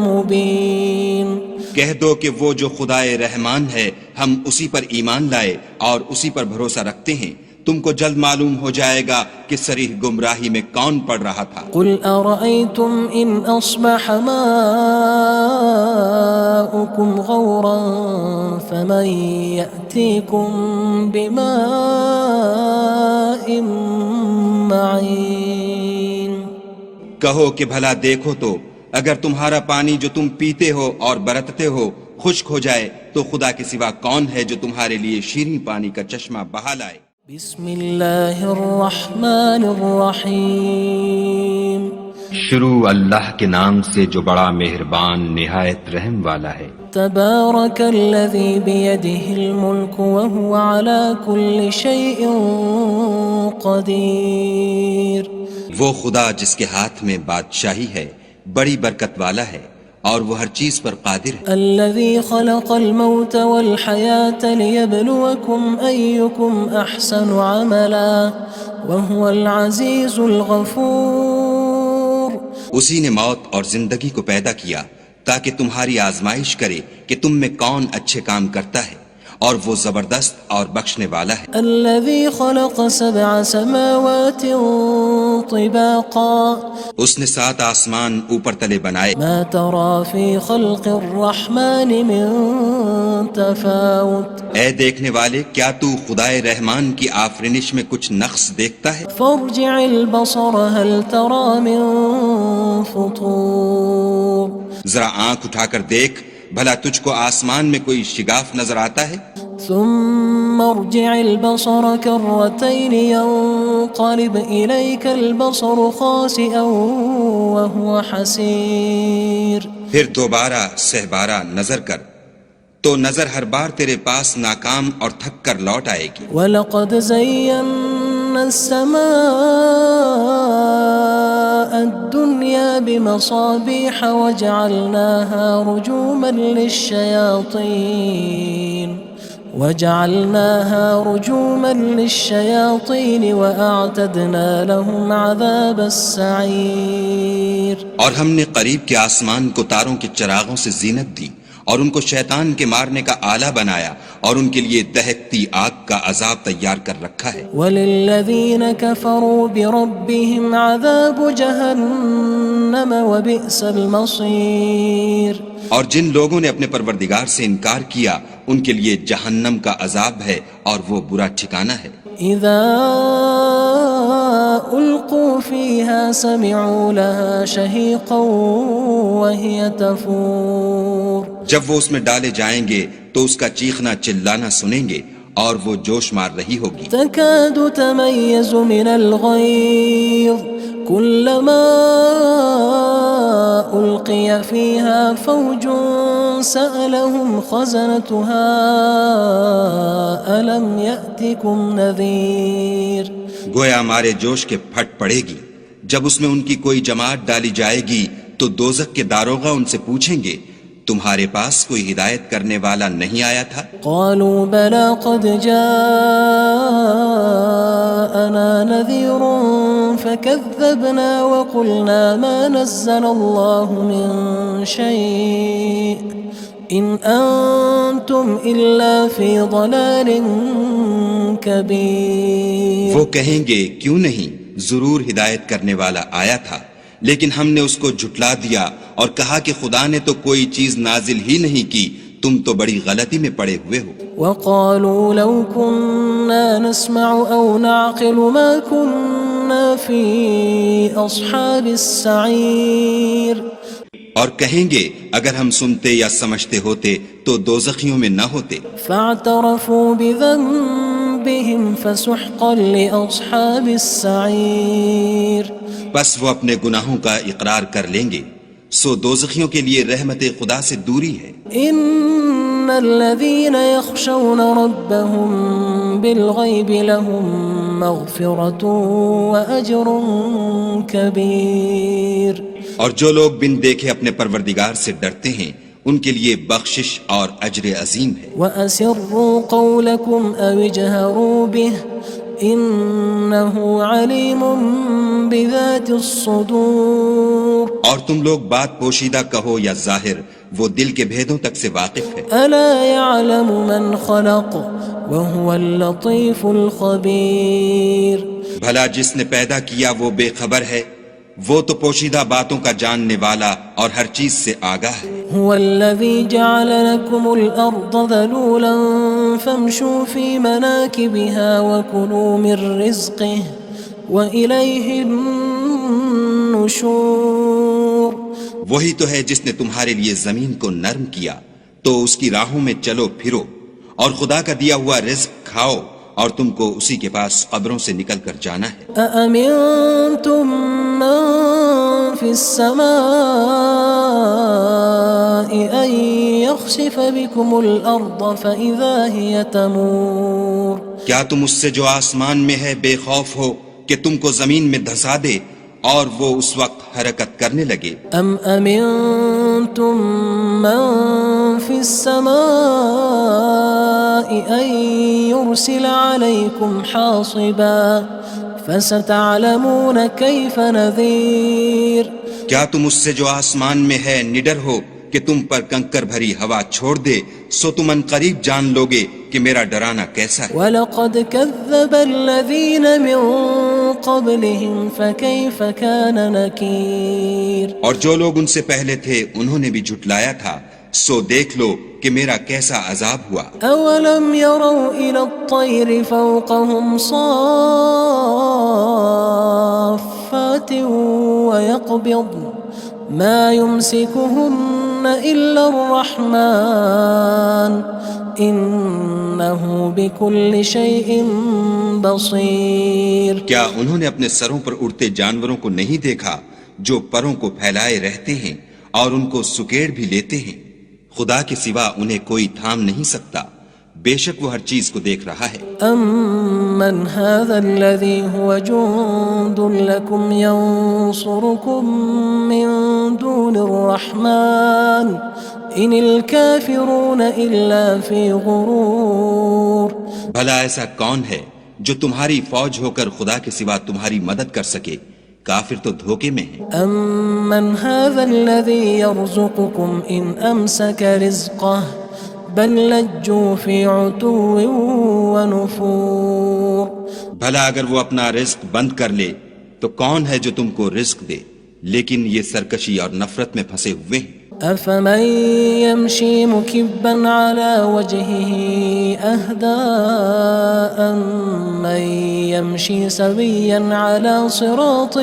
مُبِينٍ کہہ دو کہ وہ جو خدائے رحمان ہے ہم اسی پر ایمان لائے اور اسی پر بھروسہ رکھتے ہیں تم کو جلد معلوم ہو جائے گا کہ صریح گمراہی میں کون پڑ رہا تھا قُلْ أَرَأَيْتُمْ إِنْ أَصْبَحَ مَاؤُكُمْ غَوْرًا فَمَنْ يَأْتِيكُمْ بِمَاءٍ مَّعِينٍ کہو کہ بھلا دیکھو تو اگر تمہارا پانی جو تم پیتے ہو اور برتتے ہو خشک ہو جائے تو خدا کے سوا کون ہے جو تمہارے لیے شیریں پانی کا چشمہ بہا لائے؟ بسم اللہ الرحمن الرحیم شروع اللہ کے نام سے جو بڑا مہربان نہایت رحم والا ہے۔ تبارک الذی بیدہ الملک وہو علی کل شیء قدیر۔ وہ خدا جس کے ہاتھ میں بادشاہی ہے بڑی برکت والا ہے اور وہ ہر چیز پر قادر ہے۔ الذی خلق الموت والحیاة لیبلوکم ایکم احسن عملا وہو العزیز الغفور۔ اسی نے موت اور زندگی کو پیدا کیا تاکہ تمہاری آزمائش کرے کہ تم میں کون اچھے کام کرتا ہے اور وہ زبردست اور بخشنے والا ہے۔ الذي خلق 7 سماوات طباقا اس نے 7 آسمان اوپر تلے بنائے، ما ترى في خلق الرحمن من تفاوت اے دیکھنے والے کیا تو خدائے رحمان کی آفرینش میں کچھ نقص دیکھتا ہے؟ فارجع البصر هل ترى من فطور۔ ذرا آنکھ اٹھا کر دیکھ بھلا تجھ کو آسمان میں کوئی شگاف نظر آتا ہے؟ ثم ارجع البصر كرتين ينقلب إليك البصر خاسئا وهو حسير۔ پھر دوبارہ سہبارہ نظر کر تو نظر ہر بار تیرے پاس ناکام اور تھک کر لوٹ آئے گی۔ وَلَقَدْ زَيَّنَّا السَّمَاءَ الدُّنْيَا بِمَصَابِيحَ وَجَعَلْنَاهَا رُجُومًا لِلشَّيَاطِينِ وَأَعْتَدْنَا لَهُمْ عَذَابَ السَّعِيرِ۔ اور ہم نے قریب کے آسمان کو تاروں کے چراغوں سے زینت دی اور ان کو شیطان کے مارنے کا آلہ بنایا اور ان کے لیے دہکتی آگ کا عذاب تیار کر رکھا ہے۔ وَلِلَّذِينَ كَفَرُوا بِرَبِّهِمْ عَذَابُ جَهَنَّمَ وَبِئْسَ الْمَصِيرُ۔ اور جن لوگوں نے اپنے پروردگار سے انکار کیا ان کے لیے جہنم کا عذاب ہے اور وہ برا ٹھکانہ ہے۔ اذا القوا فيها سمعوا لها شهيقا وهي تفور۔ جب وہ اس میں ڈالے جائیں گے تو اس کا چیخنا چلانا سنیں گے اور وہ جوش مار رہی ہوگی۔ تكاد تميز من الغيظ كلما ألقي فيها فوج سألهم خزنتها ألم يأتكم نذير۔ گویا مارے جوش کے پھٹ پڑے گی جب اس میں ان کی کوئی جماعت ڈالی جائے گی تو دوزخ کے داروغہ ان سے پوچھیں گے تمہارے پاس کوئی ہدایت کرنے والا نہیں آیا تھا؟ قالوا بلى قد جاءنا نذير فكذبنا وقلنا ما نزل الله من شيء إن أنتم إلا في ضلال كبير۔ وہ کہیں گے کیوں نہیں، ضرور ہدایت کرنے والا آیا تھا لیکن ہم نے اس کو جھٹلا دیا اور کہا کہ خدا نے تو کوئی چیز نازل ہی نہیں کی، تم تو بڑی غلطی میں پڑے ہوئے ہو۔ وقالوا لو كنا نسمع أو نعقل ما كنا في أصحاب السعير۔ اور کہیں گے اگر ہم سنتے یا سمجھتے ہوتے تو دوزخیوں میں نہ ہوتے۔ فاعترفوا بذنبهم فسحقا لأصحاب السعير۔ بس وہ اپنے گناہوں کا اقرار کر لیں گے، سو دوزخیوں کے لیے رحمت خدا سے دوری ہے۔ ان الذين يخشون ربهم بالغيب لهم مغفرة وأجر كبير۔ اور جو لوگ بن دیکھے اپنے پروردگار سے ڈرتے ہیں ان کے لیے بخشش اور اجر عظیم ہے۔ وَأَسِرُّوا قَوْلَكُمْ أَوِ اجْهَرُوا بِهِ إِنَّهُ عَلِيمٌ بِذَاتِ الصُّدُورِ۔ اور تم لوگ بات پوشیدہ کہو یا ظاہر، وہ دل کے بھیدوں تک سے واقف ہے۔ أَلَا يَعْلَمُ مَنْ خَلَقَ وَهُوَ اللَّطِيفُ الْخَبِيرُ۔ بھلا جس نے پیدا کیا وہ بے خبر ہے، وہ تو پوشیدہ باتوں کا جاننے والا اور ہر چیز سے آگاہ ہے۔ هو الذي جعل لكم الأرض ذلولا فامشوا في مناكبها وكلوا من رزقه وإليه النشور۔ النشور وہی تو ہے جس نے تمہارے لیے زمین کو نرم کیا تو اس کی راہوں میں چلو پھرو، اور خدا کا دیا ہوا رزق کھاؤ، اور تم کو اسی کے پاس قبروں سے نکل کر جانا ہے۔ أأمنتم من في السماء أن يخسف بكم الأرض فإذا هي تمور کیا تم اس سے جو آسمان میں ہے بے خوف ہو کہ تم کو زمین میں دھسا دے اور وہ اس وقت حرکت کرنے لگے؟ أم أمنتم من في السماء أن يرسل عليكم حاصبا فستعلمون كيف نذير کیا تم اس سے جو آسمان میں ہے نڈر ہو کہ تم پر کنکر بھری ہوا چھوڑ دے، سو تم ان قریب جان لوگے کہ میرا ڈرانا کیسا ہے۔ وَلَقَدْ كَذَّبَ الَّذِينَ مِن قَبْلِهِمْ فَكَيْفَ كَانَ نَكِيرٌ اور جو لوگ ان سے پہلے تھے انہوں نے بھی جھٹلایا تھا، سو دیکھ لو کہ میرا کیسا عذاب ہوا۔ أَوَلَمْ يَرَوْا إِلَى الطَّيْرِ فَوْقَهُمْ صَافَّاتٍ وَيَقْبِضْنَ مَا يُمْسِكُهُنَّ إِلَّا الرَّحْمَنُ إِنَّهُ بِكُلِّ شَيْءٍ بَصِيرٌ کیا انہوں نے اپنے سروں پر اڑتے جانوروں کو نہیں دیکھا جو پروں کو پھیلائے رہتے ہیں اور ان کو سکیڑ بھی لیتے ہیں؟ خدا کے سوا انہیں کوئی تھام نہیں سکتا، بے شک وہ ہر چیز کو دیکھ رہا ہے۔ أَمَّنْ هَذَا الَّذِي هُوَ جُندٌ لَكُمْ يَنصُرُكُم مِّن دُونِ الرَّحْمَنِ إِنِ الْكَافِرُونَ إِلَّا فِي غُرُورٍ بھلا ایسا کون ہے جو تمہاری فوج ہو کر خدا کے سوا تمہاری مدد کر سکے؟ کافر تو دھوکے میں ہیں۔ أَمَّنْ هَذَا الَّذِي يَرْزُقُكُمْ إِنْ أَمْسَكَ رِزْقَهُ بَلْ لَجُّوا فِي عُتُوٍّ وَنُفُورٍ بھلا اگر وہ اپنا رزق بند کر لے تو کون ہے جو تم کو رزق دے؟ لیکن یہ سرکشی اور نفرت میں پھنسے ہوئے ہیں۔ أَفَمَن يَمْشِي مُكِبًّا عَلَى وَجْهِهِ أَهْدَىٰ أَمَّن يَمْشِي سَوِيًّا عَلَى صِرَاطٍ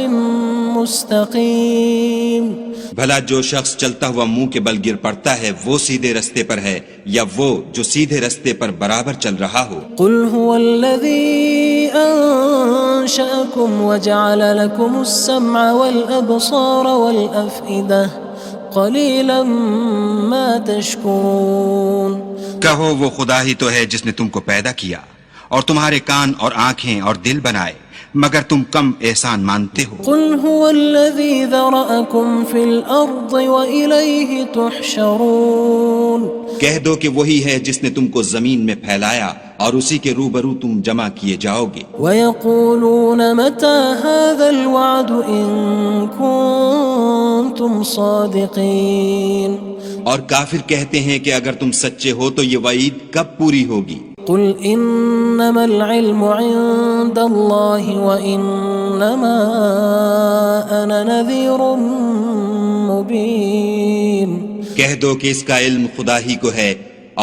مُّسْتَقِيمٍ بھلا جو شخص چلتا ہوا منہ کے بل گر پڑتا ہے وہ سیدھے رستے پر ہے یا وہ جو سیدھے رستے پر برابر چل رہا ہو؟ قُلْ هُوَ الَّذِي أَنشَأَكُمْ وَجَعَلَ لَكُمُ السَّمْعَ وَالْأَبْصَارَ وَالْأَفْئِدَةَ قَلِيلًا مَا تَشْكُرُونَ کہو وہ خدا ہی تو ہے جس نے تم کو پیدا کیا اور تمہارے کان اور آنکھیں اور دل بنائے، مگر تم کم احسان مانتے ہو۔ قُلْ هُوَ الَّذِي ذَرَأَكُمْ فِي الْأَرْضِ وَإِلَيْهِ تُحْشَرُونَ کہہ دو کہ وہی ہے جس نے تم کو زمین میں پھیلایا اور اسی کے روبرو تم جمع کیے جاؤ گے۔ وَيَقُولُونَ مَتَى هَذَا الْوَعْدُ إِن كُنتُمْ صَادِقِينَ اور کافر کہتے ہیں کہ اگر تم سچے ہو تو یہ وعید کب پوری ہوگی؟ قُلْ إِنَّمَا الْعِلْمُ عِندَ اللَّهِ وَإِنَّمَا أَنَا نَذِيرٌ مُّبِينٌ کہہ دو کہ اس کا علم خدا ہی کو ہے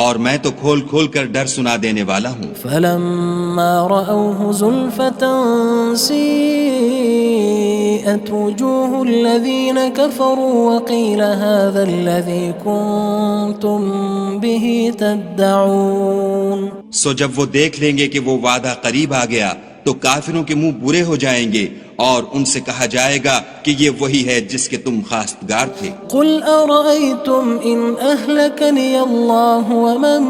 اور میں تو کھول کھول کر ڈر سنا دینے والا ہوں۔ فَلَمَّا رَأَوْهُ زُلْفَةً سِيئَتْ وُجُوهُ الَّذِينَ كَفَرُوا وَقِيلَ هَذَا الَّذِي كُنتُم بِهِ تَدَّعُونَ سو جب وہ دیکھ لیں گے کہ وہ وعدہ قریب آ گیا تو کافروں کے منہ برے ہو جائیں گے اور ان سے کہا جائے گا کہ یہ وہی ہے جس کے تم خواستگار تھے۔ قُلْ أَرَأَيْتُمْ إِنْ أَهْلَكَنِيَ اللَّهُ وَمَن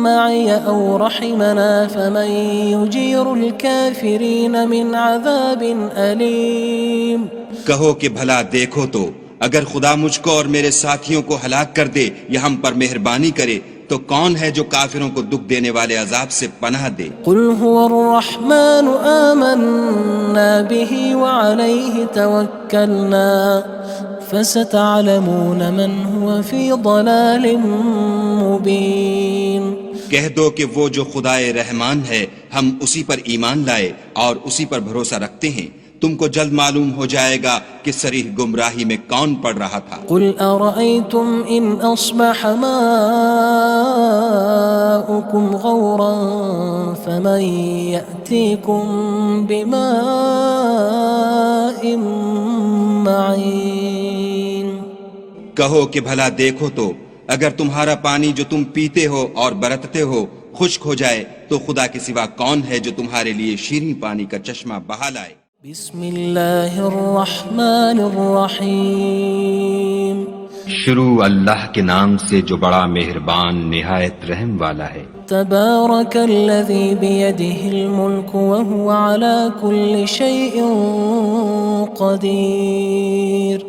مَّعِيَ أَوْ رَحِمَنَا فَمَن يُجِيرُ الْكَافِرِينَ مِنْ عَذَابٍ أَلِيمٍ کہو کہ بھلا دیکھو تو اگر خدا مجھ کو اور میرے ساتھیوں کو ہلاک کر دے یا ہم پر مہربانی کرے تو کون ہے جو کافروں کو دکھ دینے والے عذاب سے پناہ دے؟ قُلْ هُوَ الرَّحْمَنُ آمَنَّا بِهِ وَعَلَيْهِ تَوَكَّلْنَا فَسَتَعْلَمُونَ مَنْ هُوَ فِي ضَلَالٍ مُّبِينٍ کہہ دو کہ وہ جو خدائے رحمان ہے ہم اسی پر ایمان لائے اور اسی پر بھروسہ رکھتے ہیں، تم کو جلد معلوم ہو جائے گا کہ صریح گمراہی میں کون پڑ رہا تھا۔ قُلْ أَرَأَيْتُمْ إِنْ أَصْبَحَ مَاؤُكُمْ غَوْرًا فَمَن يَأْتِيكُم بِمَاءٍ معين کہو کہ بھلا دیکھو تو اگر تمہارا پانی جو تم پیتے ہو اور برتتے ہو خشک ہو جائے تو خدا کے سوا کون ہے جو تمہارے لیے شیریں پانی کا چشمہ بہا لائے۔ بسم اللہ الرحمن الرحیم شروع اللہ کے نام سے جو بڑا مہربان نہایت رحم والا ہے۔ تبارک الذی بیدہ الملک وہو علی کل شیء قدیر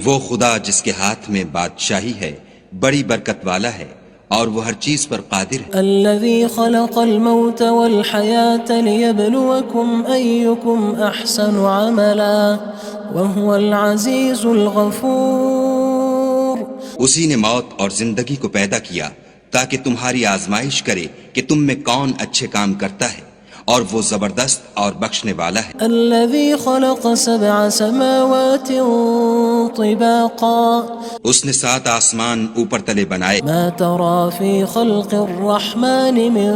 وہ خدا جس کے ہاتھ میں بادشاہی ہے بڑی برکت والا ہے اور وہ ہر چیز پر قادر ہے۔ الذي خلق الموت والحياة ليبلوكم أيكم أحسن عملا وهو العزيز الغفور اسی نے موت اور زندگی کو پیدا کیا تاکہ تمہاری آزمائش کرے کہ تم میں کون اچھے کام کرتا ہے اور وہ زبردست اور بخشنے والا ہے۔ الذي خلق 7 سماوات طباقا اس نے 7 آسمان اوپر تلے بنائے، ما ترى في خلق الرحمن من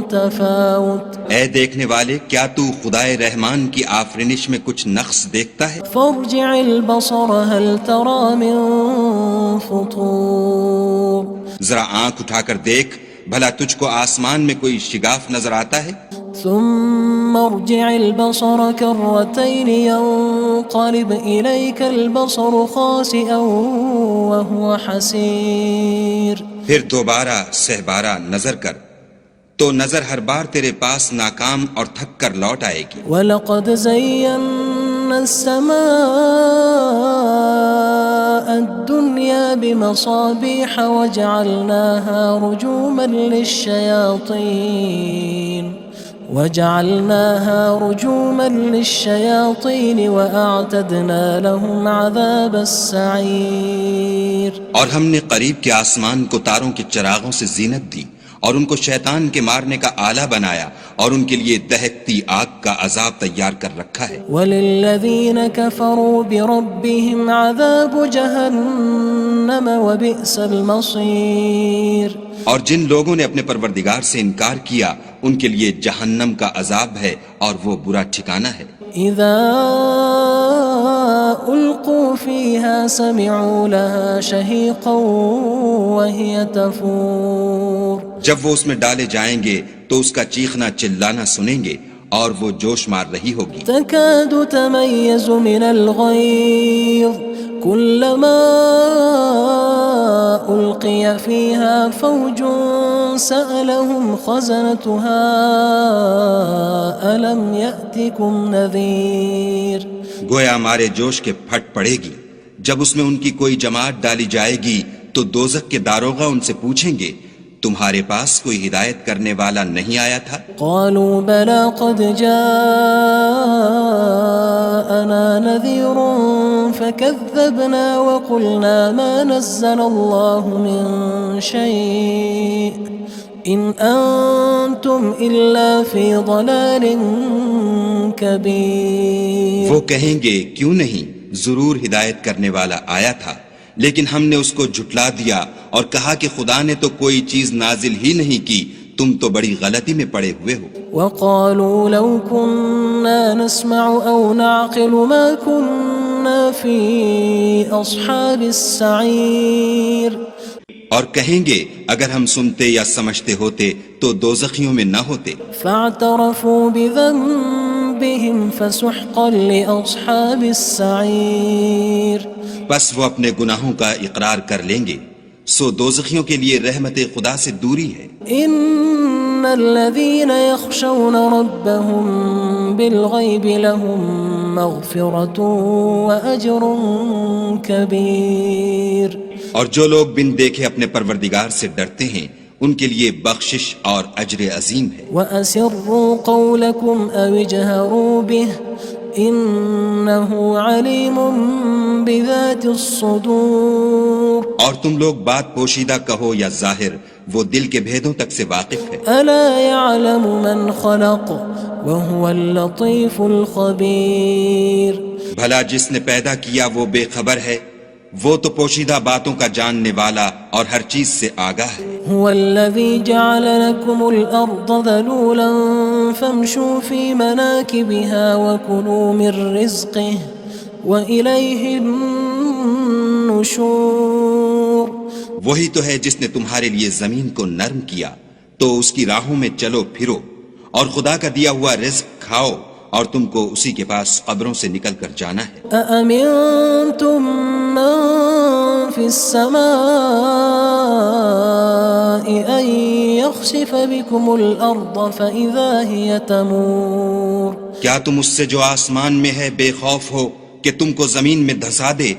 تفاوت اے دیکھنے والے کیا تو خدائے رحمان کی آفرینش میں کچھ نقص دیکھتا ہے؟ فارجع البصر هل ترى من فطور ذرا آنکھ اٹھا کر دیکھ بھلا تجھ کو آسمان میں کوئی شگاف نظر آتا ہے؟ ثم ارجع البصر كرتين ينقلب إليك البصر خاسئا وهو حسير پھر دوبارہ سہبارہ نظر کر تو نظر ہر بار تیرے پاس ناکام اور تھک کر لوٹ آئے گی۔ وَلَقَدْ زَيَّنَّا السَّمَاءَ الدُّنْيَا بِمَصَابِيحَ وَجَعَلْنَاهَا رُجُومًا لِلشَّيَاطِينِ وَأَعْتَدْنَا لَهُمْ عَذَابَ السَّعِيرِ اور ہم نے قریب کے آسمان کو تاروں کے چراغوں سے زینت دی اور ان کو شیطان کے مارنے کا آلہ بنایا اور ان کے لیے دہکتی آگ کا عذاب تیار کر رکھا ہے۔ وَلِلَّذِينَ كَفَرُوا بِرَبِّهِمْ عَذَابُ جَهَنَّمَ وَبِئْسَ الْمَصِيرُ اور جن لوگوں نے اپنے پروردگار سے انکار کیا ان کے لیے جہنم کا عذاب ہے اور وہ برا ٹھکانہ ہے۔ اذا القوا فيها سمعوا لها شهيقا وهي تفور جب وہ اس میں ڈالے جائیں گے تو اس کا چیخنا چلانا سنیں گے اور وہ جوش مار رہی ہوگی۔ تكاد تميز من الغيظ كلما ألقي فيها فوج سألهم خزنتها ألم يأتكم نذير گویا ہمارے جوش کے پھٹ پڑے گی جب اس میں ان کی کوئی جماعت ڈالی جائے گی تو دوزخ کے داروغہ ان سے پوچھیں گے تمہارے پاس کوئی ہدایت کرنے والا نہیں آیا تھا؟ قالوا بلى قد جاءنا نذير فكذبنا وقلنا ما نزل الله من شيء إن أنتم إلا في ضلال كبير وہ کہیں گے کیوں نہیں ضرور ہدایت کرنے والا آیا تھا لیکن ہم نے اس کو جھٹلا دیا اور کہا کہ خدا نے تو کوئی چیز نازل ہی نہیں کی تم تو بڑی غلطی میں پڑے ہوئے ہو۔ وقالوا لو كنا نسمع أو نعقل ما كنا في أصحاب السعير اور کہیں گے اگر ہم سنتے یا سمجھتے ہوتے تو دوزخیوں میں نہ ہوتے۔ فاعترفوا بذنبهم فسحقا لأصحاب السعير بس وہ اپنے گناہوں کا اقرار کر لیں گے سو دوزخیوں کے لیے رحمت خدا سے دوری ہے۔ ان الذين يخشون ربهم بالغيب لهم مغفرة واجر كبير اور جو لوگ بن دیکھے اپنے پروردگار سے ڈرتے ہیں ان کے لیے بخشش اور اجر عظیم ہے۔ واسروا قولكم او اجهروا به انه علیم بذات الصدور اور تم لوگ بات پوشیدہ کہو یا ظاہر وہ دل کے بھیدوں تک سے واقف ہے۔ الا يعلم من خلق وهو اللطيف الخبير بھلا جس نے پیدا کیا وہ بے خبر ہے وہ تو پوشیدہ باتوں کا جاننے والا اور ہر چیز سے آگاہ ہے۔ هو الذي جعل لكم الأرض ذلولا فامشوا في مناكبها وكلوا من رزقه وإليه النشور. وہی تو ہے جس نے تمہارے لیے زمین کو نرم کیا تو اس کی راہوں میں چلو پھرو اور خدا کا دیا ہوا رزق کھاؤ اور تم کو اسی کے پاس قبروں سے نکل کر جانا ہے. أأمنتم من في السماء أن يخسف بكم الأرض فإذا هي تمور. کیا تم اس سے جو آسمان میں ہے بے خوف ہو کہ تم کو زمین میں دھسا دے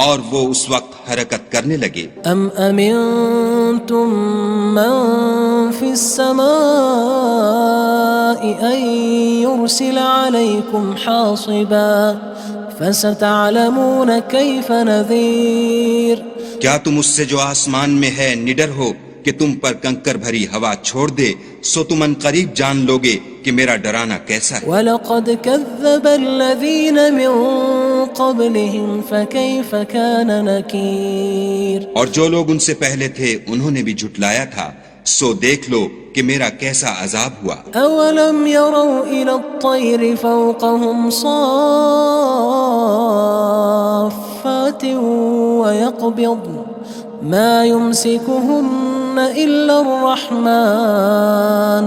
اور وہ اس وقت حرکت کرنے لگے؟ أم أمنتم من في السماء أن يرسل عليكم حاصبا فستعلمون كيف نذير. کیا تم اس سے جو آسمان میں ہے نڈر ہو کہ تم پر کنکر بھری ہوا چھوڑ دے سو تم ان قریب جان لوگے کہ میرا ڈرانا کیسا ہے. وَلَقَدْ كَذَّبَ الَّذِينَ مِن قَبْلِهِمْ فَكَيْفَ كَانَ نَكِيرٌ. اور جو لوگ ان سے پہلے تھے انہوں نے بھی جھٹلایا تھا سو دیکھ لو کہ میرا کیسا عذاب ہوا. أَوَلَمْ يَرَوْا إِلَى الطَّيْرِ فَوْقَهُمْ صَافَّاتٍ وَيَقْبِضْنَ مَا يُمْسِكُهُنَّ إِلَّا الرَّحْمَنُ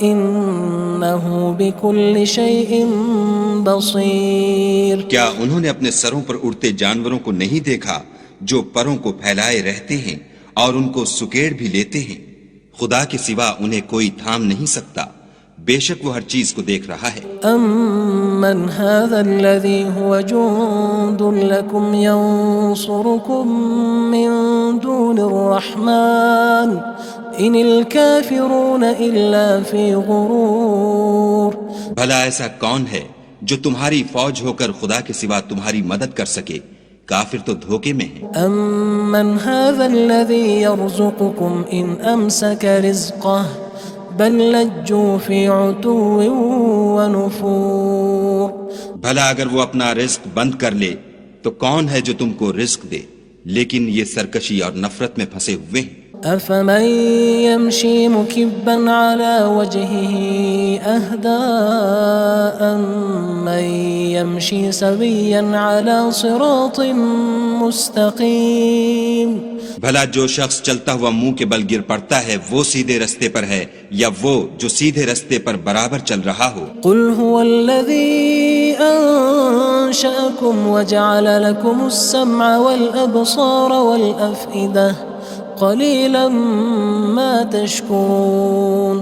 إِنَّهُ بِكُلِّ شَيْءٍ بَصِيرٌ. کیا انہوں نے اپنے سروں پر اڑتے جانوروں کو نہیں دیکھا جو پروں کو پھیلائے رہتے ہیں اور ان کو سکیڑ بھی لیتے ہیں؟ خدا کے سوا انہیں کوئی تھام نہیں سکتا، بے شک وہ ہر چیز کو دیکھ رہا ہے. أَمَّنْ هَذَا الَّذِي هُوَ جُندٌ لَكُمْ يَنصُرُكُم مِّن دُونِ الرَّحْمَنِ إِنِ الْكَافِرُونَ إِلَّا فِي غُرُورٍ. بھلا ایسا کون ہے جو تمہاری فوج ہو کر خدا کے سوا تمہاری مدد کر سکے؟ کافر تو دھوکے میں ہیں. أَمَّنْ هَذَا الَّذِي يَرْزُقُكُمْ إِنْ أَمْسَكَ رِزْقَهُ بَلْ لَجُّوا فِي عُتُوٍّ وَنُفُورٍ. بھلا اگر وہ اپنا رزق بند کر لے تو کون ہے جو تم کو رزق دے؟ لیکن یہ سرکشی اور نفرت میں پھنسے ہوئے ہیں. أَفَمَن يَمْشِي مُكِبًّا عَلَى وَجْهِهِ أَهْدَىٰ أَمَّن يَمْشِي سَوِيًّا عَلَى صِرَاطٍ مُّسْتَقِيمٍ. بھلا جو شخص چلتا ہوا منہ کے بل گر پڑتا ہے وہ سیدھے رستے پر ہے یا وہ جو سیدھے رستے پر برابر چل رہا ہو؟ قُلْ هُوَ الَّذِي أَنشَأَكُمْ وَجَعَلَ لَكُمُ السَّمْعَ وَالْأَبْصَارَ وَالْأَفْئِدَةَ قَلِيلًا مَا تَشْكُرُونَ.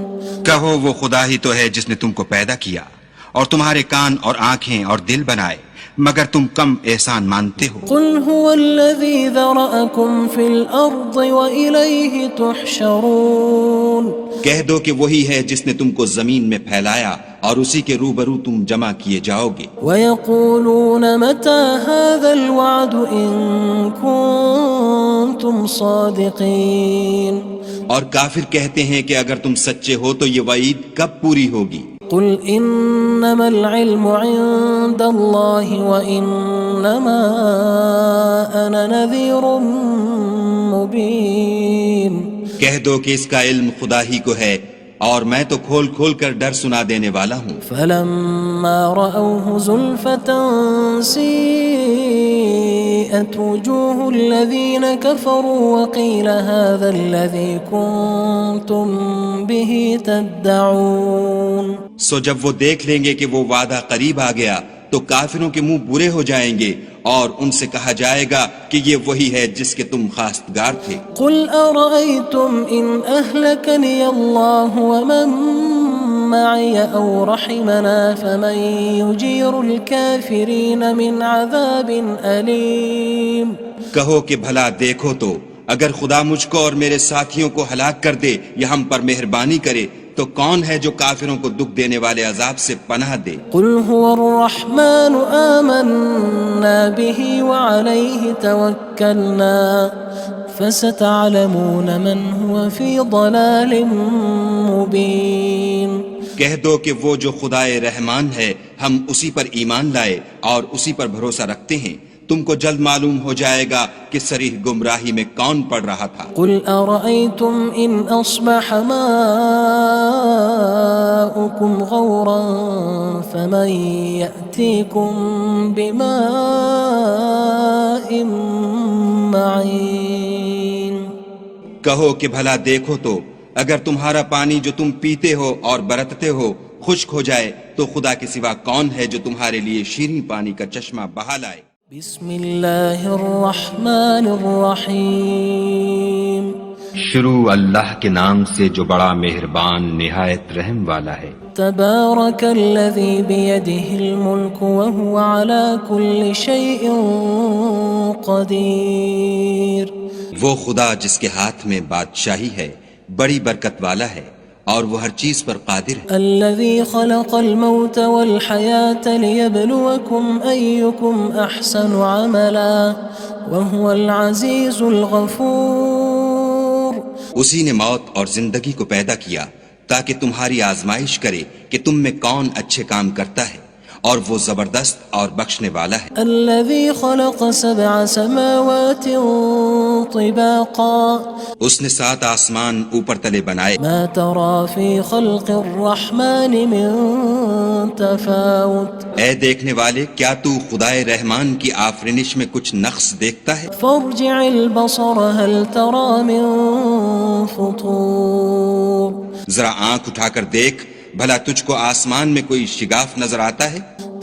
کہو وہ خدا ہی تو ہے جس نے تم کو پیدا کیا اور تمہارے کان اور آنکھیں اور دل بنائے، مگر تم کم احسان مانتے ہو. قُلْ هُوَ الَّذِي ذَرَأَكُمْ فِي الْأَرْضِ وَإِلَيْهِ تُحْشَرُونَ. کہہ دو کہ وہی ہے جس نے تم کو زمین میں پھیلایا اور اسی کے روبرو تم جمع کیے جاؤ گے. وَيَقُولُونَ مَتَى هَذَا الْوَعْدُ إِن كُنتُمْ صَادِقِينَ. اور کافر کہتے ہیں کہ اگر تم سچے ہو تو یہ وعید کب پوری ہوگی؟ قُلْ إِنَّمَا الْعِلْمُ عِندَ اللَّهِ وَإِنَّمَا أَنَا نَذِيرٌ مُّبِينٌ. کہہ دو کہ اس کا علم خدا ہی کو ہے اور میں تو کھول کھول کر ڈر سنا دینے والا ہوں. فَلَمَّا رَأَوْهُ زُلْفَةً سِيئَتْ وُجُوهُ الَّذِينَ كَفَرُوا وَقِيلَ هَذَا الَّذِي كُنتُم بِهِ تَدَّعُونَ. سو جب وہ دیکھ لیں گے کہ وہ وعدہ قریب آ گیا تو کافروں کے منہ برے ہو جائیں گے اور ان سے کہا جائے گا کہ یہ وہی ہے جس کے تم خواستگار تھے. قُلْ أَرَأَيْتُمْ إِنْ أَهْلَكَنِيَ اللَّهُ وَمَن مَّعِيَ أَوْ رَحِمَنَا فَمَن يُجِيرُ الْكَافِرِينَ مِنْ عَذَابٍ أَلِيمٍ. کہو کہ بھلا دیکھو تو اگر خدا مجھ کو اور میرے ساتھیوں کو ہلاک کر دے یا ہم پر مہربانی کرے تو کون ہے جو کافروں کو دکھ دینے والے عذاب سے پناہ دے؟ قُلْ هُوَ الرَّحْمَنُ آمَنَّا بِهِ وَعَلَيْهِ تَوَكَّلْنَا فَسَتَعْلَمُونَ مَنْ هُوَ فِي ضَلَالٍ مُّبِينٍ. کہہ دو کہ وہ جو خدائے رحمان ہے ہم اسی پر ایمان لائے اور اسی پر بھروسہ رکھتے ہیں، تم کو جلد معلوم ہو جائے گا کہ صریح گمراہی میں کون پڑ رہا تھا۔ قل أرأيتم إن أصبح ماؤكم غورا فمن يأتيكم بماء معين۔ کہو کہ بھلا دیکھو تو اگر تمہارا پانی جو تم پیتے ہو اور برتتے ہو خشک ہو جائے تو خدا کے سوا کون ہے جو تمہارے لیے شیریں پانی کا چشمہ بہا لائے۔ بسم اللہ الرحمن الرحیم۔ شروع اللہ کے نام سے جو بڑا مہربان نہایت رحم والا ہے۔ تبارک الذی بیدہ الملک وہو علی کل شیء قدیر۔ وہ خدا جس کے ہاتھ میں بادشاہی ہے بڑی برکت والا ہے اور وہ ہر چیز پر قادر ہے۔ الذي خلق الموت والحياة ليبلوكم أيكم أحسن عملا وهو العزيز الغفور۔ اسی نے موت اور زندگی کو پیدا کیا تاکہ تمہاری آزمائش کرے کہ تم میں کون اچھے کام کرتا ہے اور وہ زبردست اور بخشنے والا ہے۔ الذي خلق 7 سماوات طباقا۔ اس نے 7 آسمان اوپر تلے بنائے۔ ما ترى في خلق الرحمن من تفاوت۔ اے دیکھنے والے کیا تو خدائے رحمان کی آفرینش میں کچھ نقص دیکھتا ہے؟ فارجع البصر هل ترى من فطور۔ ذرا آنکھ اٹھا کر دیکھ بھلا تجھ کو آسمان میں کوئی شگاف نظر آتا ہے؟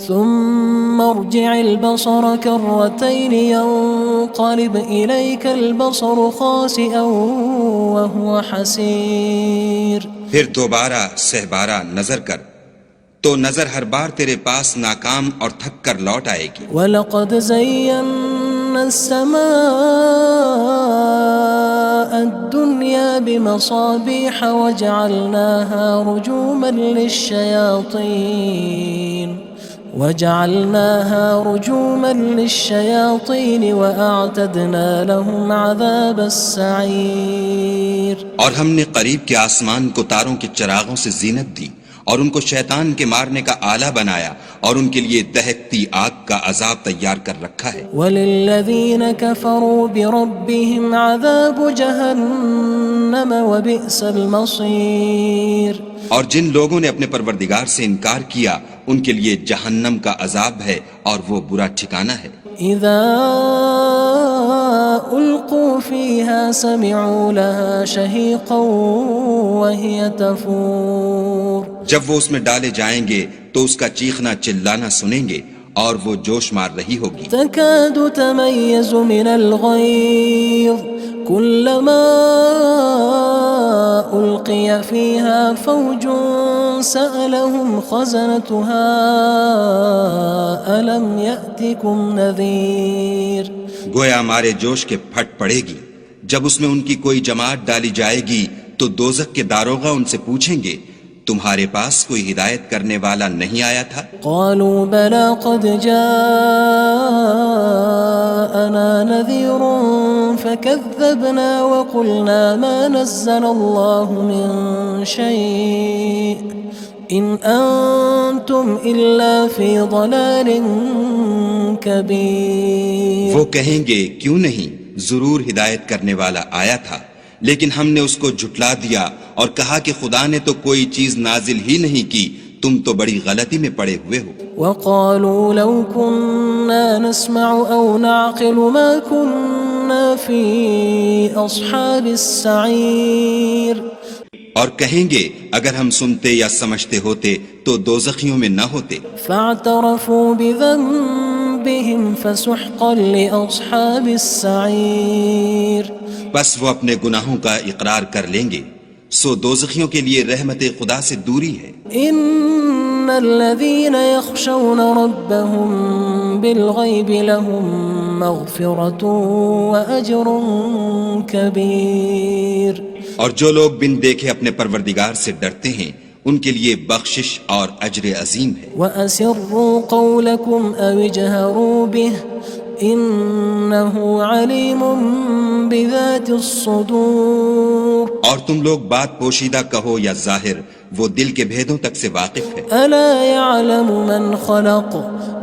ثم ارجع البصر كرتين ينقلب إليك البصر خاسئا وهو حسير۔ پھر دوبارہ سہبارہ نظر کر تو نظر ہر بار تیرے پاس ناکام اور تھک کر لوٹ آئے گی۔ وَلَقَدْ زَيَّنَّا السَّمَاءَ الدُّنْيَا بِمَصَابِيحَ وَجَعَلْنَاهَا رُجُومًا لِلشَّيَاطِينِ وَأَعْتَدْنَا لَهُمْ عَذَابَ السَّعِيرِ۔ اور ہم نے قریب کے آسمان کو تاروں کے چراغوں سے زینت دی اور ان کو شیطان کے مارنے کا آلہ بنایا اور ان کے لیے دہکتی آگ کا عذاب تیار کر رکھا ہے۔ وَلِلَّذِينَ كَفَرُوا بِرَبِّهِمْ عَذَابُ جَهَنَّمَ وَبِئْسَ الْمَصِيرُ۔ اور جن لوگوں نے اپنے پروردگار سے انکار کیا ان کے لیے جہنم کا عذاب ہے اور وہ برا ٹھکانہ ہے۔ اذا القوا فيها سمعوا لها شهيقا وهي تفور۔ جب وہ اس میں ڈالے جائیں گے تو اس کا چیخنا چلانا سنیں گے اور وہ جوش مار رہی ہوگی۔ تكاد تميز من الغيظ كلما ألقي فيها فوج سألهم خزنتها ألم يأتكم نذير۔ گویا مارے جوش کے پھٹ پڑے گی جب اس میں ان کی کوئی جماعت ڈالی جائے گی تو دوزخ کے داروغہ ان سے پوچھیں گے تمہارے پاس کوئی ہدایت کرنے والا نہیں آیا تھا؟ قالوا بلى قد جاءنا نذير فكذبنا وقلنا ما نزل الله من شيء إن أنتم إلا في ضلال كبير۔ وہ کہیں گے کیوں نہیں، ضرور ہدایت کرنے والا آیا تھا لیکن ہم نے اس کو جھٹلا دیا اور کہا کہ خدا نے تو کوئی چیز نازل ہی نہیں کی، تم تو بڑی غلطی میں پڑے ہوئے ہو۔ وقالوا لو كنا نسمع أو نعقل ما كنا في أصحاب السعير۔ اور کہیں گے اگر ہم سنتے یا سمجھتے ہوتے تو دوزخیوں میں نہ ہوتے۔ فاعترفوا بذنبهم فسحقا لأصحاب السعير۔ بس وہ اپنے گناہوں کا اقرار کر لیں گے، سو دوزخیوں کے لیے رحمت خدا سے دوری ہے۔ ان الذين يخشون ربهم بالغيب لهم مغفرة وأجر كبير۔ اور جو لوگ بن دیکھے اپنے پروردگار سے ڈرتے ہیں ان کے لیے بخشش اور اجر عظیم ہے۔ وَأَسِرُّوا قَوْلَكُمْ أَوِ اجْهَرُوا بِهِ إِنَّهُ عَلِيمٌ بِذَاتِ الصُّدُورِ۔ اور تم لوگ بات پوشیدہ کہو یا ظاہر، وہ دل کے بھیدوں تک سے واقف ہے۔ ألا يعلم من خلق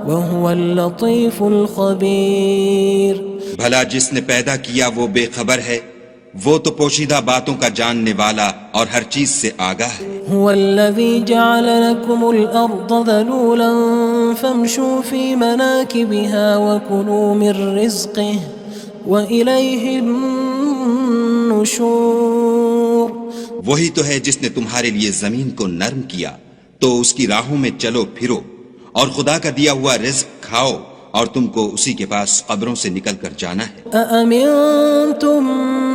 وهو اللطيف الخبير۔ بھلا جس نے پیدا کیا وہ بے خبر ہے، وہ تو پوشیدہ باتوں کا جاننے والا اور ہر چیز سے آگاہ ہے۔ هو الذي جعل لكم الأرض ذلولا فامشوا في مناكبها وكلوا من رزقه وإليه النشور۔ وہی تو ہے جس نے تمہارے لیے زمین کو نرم کیا تو اس کی راہوں میں چلو پھرو اور خدا کا دیا ہوا رزق کھاؤ اور تم کو اسی کے پاس قبروں سے نکل کر جانا ہے۔ أأمنتم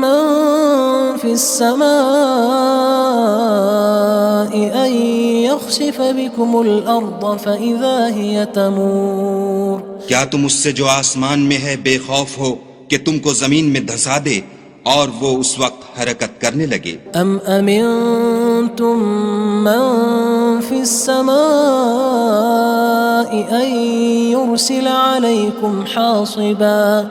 من في السماء أن يخسف بكم الأرض فإذا هي تمور۔ کیا تم اس سے جو آسمان میں ہے بے خوف ہو کہ تم کو زمین میں دھسا دے اور وہ اس وقت حرکت کرنے لگے؟ أم أمنتم من في السماء أن يرسل عليكم حاصبا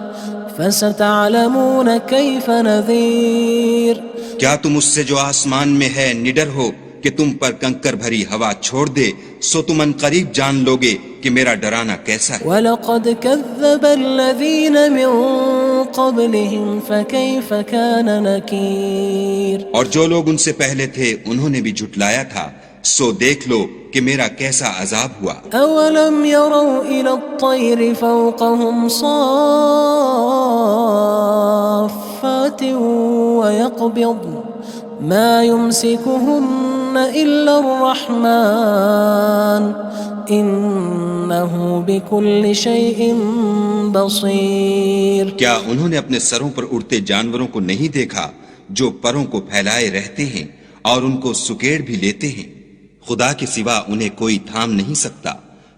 فستعلمون كيف نذير۔ کیا تم اس سے جو آسمان میں ہے نڈر ہو کہ تم پر کنکر بھری ہوا چھوڑ دے، سو تم ان قریب جان لوگے کہ میرا ڈرانا کیسا ہے۔ وَلَقَدْ كَذَّبَ الَّذِينَ مِن قَبْلِهِمْ فَكَيْفَ كَانَ نَكِيرٌ۔ اور جو لوگ ان سے پہلے تھے انہوں نے بھی جھٹلایا تھا، سو دیکھ لو کہ میرا کیسا عذاب ہوا۔ أَوَلَمْ يَرَوْا إِلَى الطَّيْرِ فَوْقَهُمْ صَافَّاتٍ وَيَقْبِضْنَ مَا يُمْسِكُهُنَّ إِلَّا الرَّحْمَنُ إِنَّهُ بِكُلِّ شَيْءٍ بَصِيرٌ۔ کیا انہوں نے اپنے سروں پر اڑتے جانوروں کو نہیں دیکھا جو پروں کو پھیلائے رہتے ہیں اور ان کو سکیڑ بھی لیتے ہیں؟ خدا کے سوا انہیں کوئی تھام نہیں سکتا،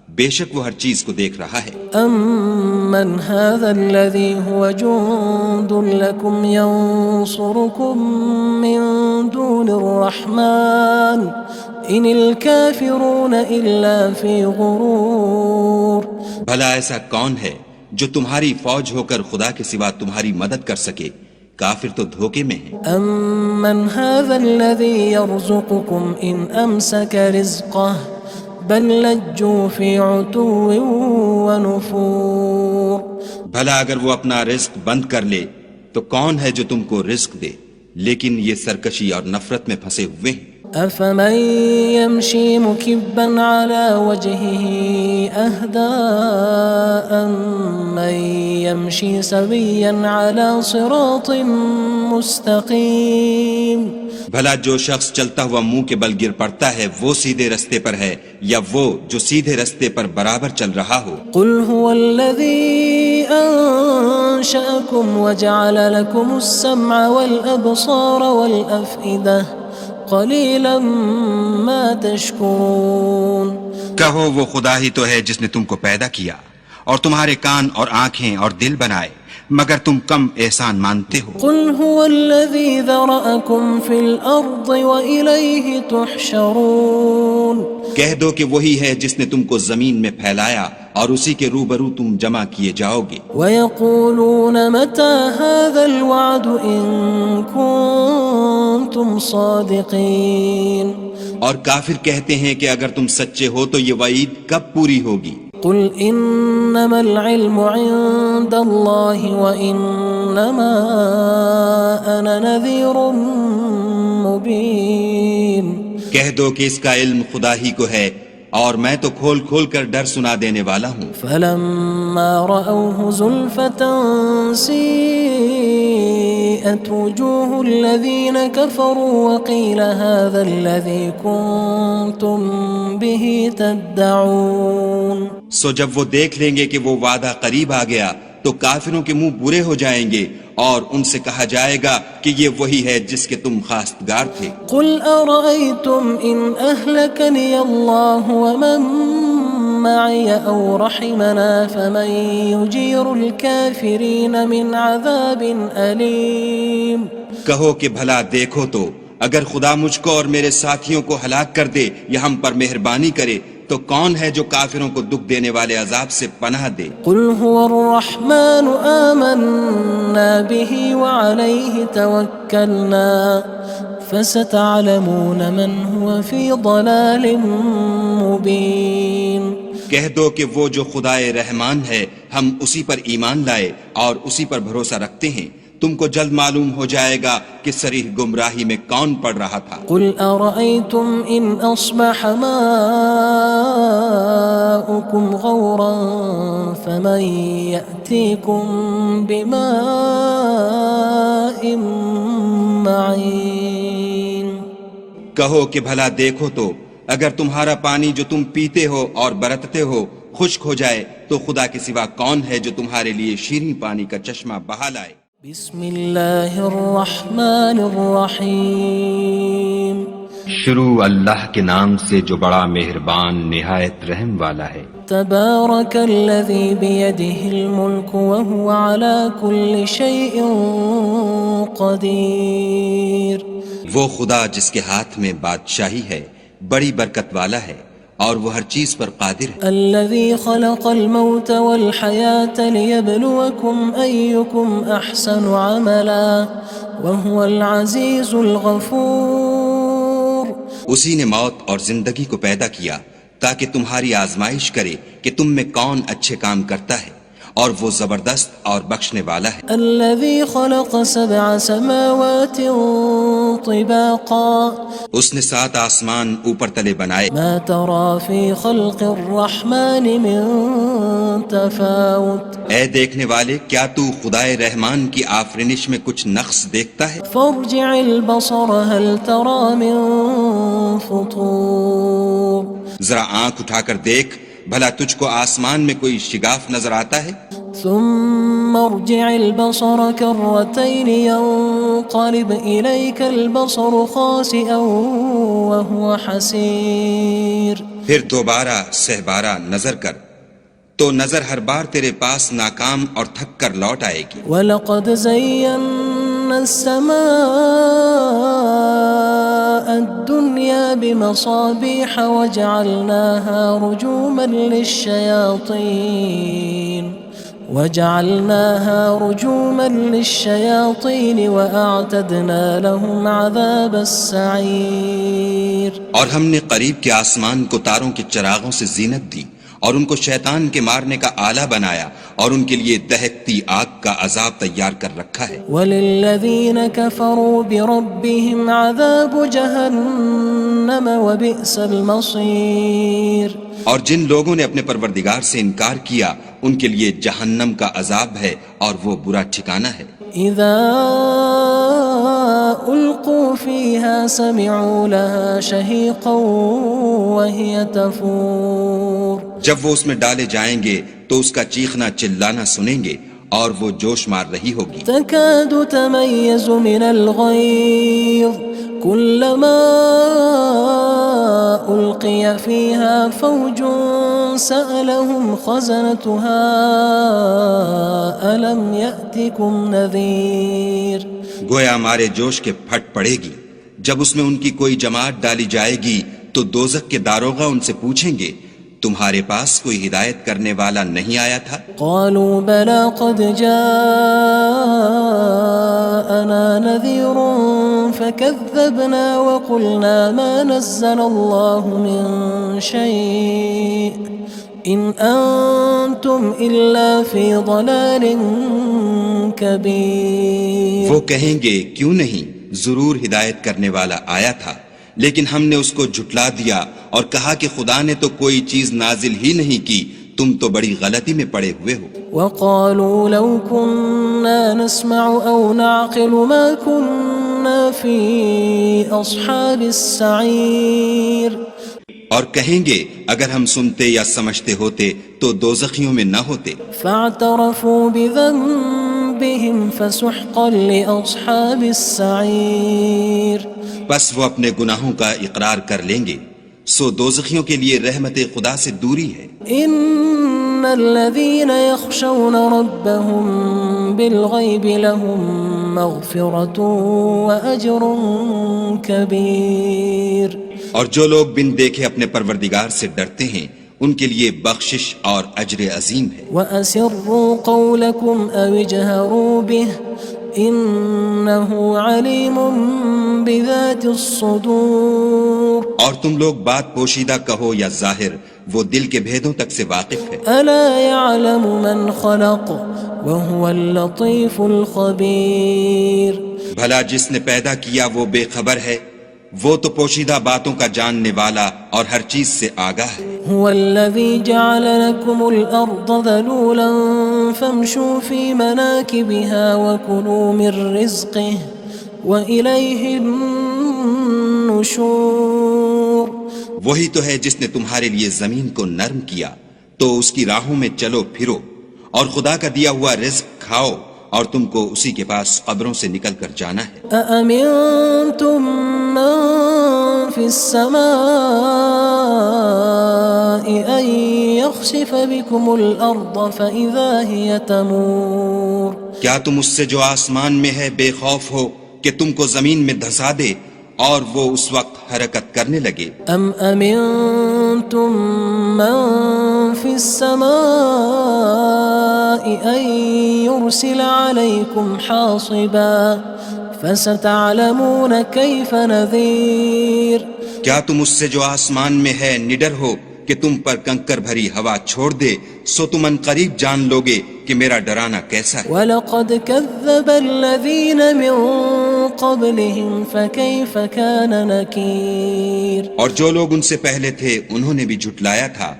بے شک وہ ہر چیز کو دیکھ رہا ہے۔ أَمَّنْ هَذَا الَّذِي هُوَ جُندٌ لَكُمْ يَنصُرُكُم مِّن دُونِ الرَّحْمَنِ إِنِ الْكَافِرُونَ إِلَّا فِي غُرُورٍ۔ بھلا ایسا کون ہے جو تمہاری فوج ہو کر خدا کے سوا تمہاری مدد کر سکے؟ کافر تو دھوکے میں ہیں۔ أَمَّنْ هَذَا الَّذِي يَرْزُقُكُمْ إِنْ أَمْسَكَ رِزْقَهُ بَلْ لَجُّوا فِي عُتُوٍّ وَنُفُورٍ۔ بھلا اگر وہ اپنا رزق بند کر لے تو کون ہے جو تم کو رزق دے، لیکن یہ سرکشی اور نفرت میں پھنسے ہوئے ہیں۔ أَفَمَن يَمْشِي مُكِبًّا عَلَى وَجْهِهِ أَهْدَىٰ أَمَّن يَمْشِي سَوِيًّا عَلَى صِرَاطٍ مُّسْتَقِيمٍ۔ بھلا جو شخص چلتا ہوا منہ کے بل گر پڑتا ہے وہ سیدھے رستے پر ہے یا وہ جو سیدھے رستے پر برابر چل رہا ہو؟ قُلْ هُوَ الَّذِي أَنشَأَكُمْ وَجَعَلَ لَكُمُ السَّمْعَ وَالْأَبْصَارَ وَالْأَفْئِدَةَ قَلِيلًا مَا تَشْكُرُونَ۔ کہو وہ خدا ہی تو ہے جس نے تم کو پیدا کیا اور تمہارے کان اور آنکھیں اور دل بنائے، مگر تم کم احسان مانتے ہو۔ قُلْ هُوَ الَّذِي ذَرَأَكُمْ فِي الْأَرْضِ وَإِلَيْهِ تُحْشَرُونَ۔ کہہ دو کہ وہی ہے جس نے تم کو زمین میں پھیلایا اور اسی کے روبرو تم جمع کیے جاؤ گے۔ وَيَقُولُونَ مَتَى هَذَا الْوَعْدُ إِن كُنتُمْ صَادِقِينَ۔ اور کافر کہتے ہیں کہ اگر تم سچے ہو تو یہ وعید کب پوری ہوگی؟ قُلْ إِنَّمَا الْعِلْمُ عِندَ اللَّهِ وَإِنَّمَا أَنَا نَذِيرٌ مُّبِينٌ۔ کہہ دو کہ اس کا علم خدا ہی کو ہے اور میں تو کھول کھول کر ڈر سنا دینے والا ہوں۔ فَلَمَّا رَأَوْهُ زُلْفَةً سِيئَتْ وُجُوهُ الَّذِينَ كَفَرُوا وَقِيلَ هَذَا الَّذِي كُنتُم بِهِ تَدَّعُونَ۔ سو جب وہ دیکھ لیں گے کہ وہ وعدہ قریب آ گیا تو کافروں کے منہ برے ہو جائیں گے اور ان سے کہا جائے گا کہ یہ وہی ہے جس کے تم خواستگار تھے۔ قُلْ أَرَأَيْتُمْ إِنْ أَهْلَكَنِيَ اللَّهُ وَمَن مَّعِيَ أَوْ رَحِمَنَا فَمَن يُجِيرُ الْكَافِرِينَ مِنْ عَذَابٍ أَلِيمٍ۔ کہو کہ بھلا دیکھو تو اگر خدا مجھ کو اور میرے ساتھیوں کو ہلاک کر دے یا ہم پر مہربانی کرے تو کون ہے جو کافروں کو دکھ دینے والے عذاب سے پناہ دے؟ قل هو الرحمن آمنا به وعليه توكلنا فستعلمون من هو في ضلال مبين. کہہ دو کہ وہ جو خدائے رحمان ہے ہم اسی پر ایمان لائے اور اسی پر بھروسہ رکھتے ہیں، تم کو جلد معلوم ہو جائے گا کہ صریح گمراہی میں کون پڑ رہا تھا. قل أرأيتم إن أصبح ماؤكم غورا فمن يأتيكم بماء معين. کہو کہ بھلا دیکھو تو اگر تمہارا پانی جو تم پیتے ہو اور برتتے ہو خشک ہو جائے تو خدا کے سوا کون ہے جو تمہارے لیے شیریں پانی کا چشمہ بہا لائے. بسم اللہ الرحمن الرحیم. شروع اللہ کے نام سے جو بڑا مہربان نہایت رحم والا ہے. تبارک الذی بیدہ الملک وہو علی کل شیء قدیر. وہ خدا جس کے ہاتھ میں بادشاہی ہے بڑی برکت والا ہے اور وہ ہر چیز پر قادر ہے. الذي خلق الموت والحياة ليبلوكم أيكم أحسن عملا وهو العزيز الغفور. اسی نے موت اور زندگی کو پیدا کیا تاکہ تمہاری آزمائش کرے کہ تم میں کون اچھے کام کرتا ہے اور وہ زبردست اور بخشنے والا ہے. الذي خلق 7 سماوات طباقا. اس نے 7 آسمان اوپر تلے بنائے. ما ترى في خلق الرحمن من تفاوت. اے دیکھنے والے کیا تو خدائے رحمان کی آفرینش میں کچھ نقص دیکھتا ہے؟ فارجع البصر هل ترى من فطور. ذرا آنکھ اٹھا کر دیکھ بھلا تجھ کو آسمان میں کوئی شگاف نظر آتا ہے؟ ثم ارجع البصر كرتين ينقلب إليك البصر خاسئا وهو حسير. پھر دوبارہ سہبارہ نظر کر تو نظر ہر بار تیرے پاس ناکام اور تھک کر لوٹ آئے گی. وَلَقَدْ زَيَّنَّا السَّمَاءَ الدُّنْيَا بِمَصَابِيحَ وَجَعَلْنَاهَا رُجُومًا لِلشَّيَاطِينِ وَأَعْتَدْنَا لَهُمْ عَذَابَ السَّعِيرِ. اور ہم نے قریب کے آسمان کو تاروں کے چراغوں سے زینت دی اور ان کو شیطان کے مارنے کا آلہ بنایا اور ان کے لیے دہکتی آگ کا عذاب تیار کر رکھا ہے. وَلِلَّذِينَ كَفَرُوا بِرَبِّهِمْ عَذَابُ جَهَنَّمَ وَبِئْسَ الْمَصِيرُ. اور جن لوگوں نے اپنے پروردگار سے انکار کیا ان کے لیے جہنم کا عذاب ہے اور وہ برا ٹھکانہ ہے. اذا القوا فيها سمعوا لها شهيقا وهي تفور. جب وہ اس میں ڈالے جائیں گے تو اس کا چیخنا چلانا سنیں گے اور وہ جوش مار رہی ہوگی. تكاد تميز من الغيظ كلما ألقي فيها فوج سألهم خزنتها ألم يأتكم نذير. گویا مارے جوش کے پھٹ پڑے گی جب اس میں ان کی کوئی جماعت ڈالی جائے گی تو دوزخ کے داروغہ ان سے پوچھیں گے تمہارے پاس کوئی ہدایت کرنے والا نہیں آیا تھا؟ قالوا بلى قد جاءنا نذير فكذبنا وقلنا ما نزل الله من شيء إن أنتم إلا في ضلال كبير. وہ کہیں گے کیوں نہیں، ضرور ہدایت کرنے والا آیا تھا، لیکن ہم نے اس کو جھٹلا دیا اور کہا کہ خدا نے تو کوئی چیز نازل ہی نہیں کی، تم تو بڑی غلطی میں پڑے ہوئے ہو. وقالوا لو كنا نسمع أو نعقل ما كنا في أصحاب السعير. اور کہیں گے اگر ہم سنتے یا سمجھتے ہوتے تو دوزخیوں میں نہ ہوتے. فاعترفوا بذنبهم فسحقا لأصحاب السعير. بس وہ اپنے گناہوں کا اقرار کر لیں گے، سو دوزخیوں کے لیے رحمت خدا سے دوری ہے. ان الذين يخشون ربهم بالغيب لهم مغفرة وأجر كبير. اور جو لوگ بن دیکھے اپنے پروردگار سے ڈرتے ہیں ان کے لیے بخشش اور اجر عظیم ہے. وَأَسِرُّوا قَوْلَكُمْ أَوِ اجْهَرُوا بِهِ إِنَّهُ عَلِيمٌ بِذَاتِ الصُّدُورِ. اور تم لوگ بات پوشیدہ کہو یا ظاہر، وہ دل کے بھیدوں تک سے واقف ہے. أَلَا يَعْلَمُ مَنْ خَلَقَ وَهُوَ اللَّطِيفُ الْخَبِيرُ. بھلا جس نے پیدا کیا وہ بے خبر ہے، وہ تو پوشیدہ باتوں کا جاننے والا اور ہر چیز سے آگاہ ہے. هو الذي جعل لكم الأرض ذلولا فامشوا في مناكبها وكلوا من رزقه وإليه النشور. وہی تو ہے جس نے تمہارے لیے زمین کو نرم کیا تو اس کی راہوں میں چلو پھرو اور خدا کا دیا ہوا رزق کھاؤ اور تم کو اسی کے پاس قبروں سے نکل کر جانا ہے. أأمنتم من في السماء أن يخسف بكم الأرض فإذا هي تمور. کیا تم اس سے جو آسمان میں ہے بے خوف ہو کہ تم کو زمین میں دھسا دے اور وہ اس وقت حرکت کرنے لگے؟ أم أمنتم من في السماء أن يرسل عليكم حاصبا فستعلمون كيف نذير. کیا تم اس سے جو آسمان میں ہے نڈر ہو کہ تم پر کنکر بھری ہوا چھوڑ دے، سو تم ان قریب جان لوگے کہ میرا ڈرانا کیسا ہے. وَلَقَدْ كَذَّبَ الَّذِينَ مِن قَبْلِهِمْ فَكَيْفَ كَانَ نَكِيرٌ. اور جو لوگ ان سے پہلے تھے انہوں نے بھی جھٹلایا تھا،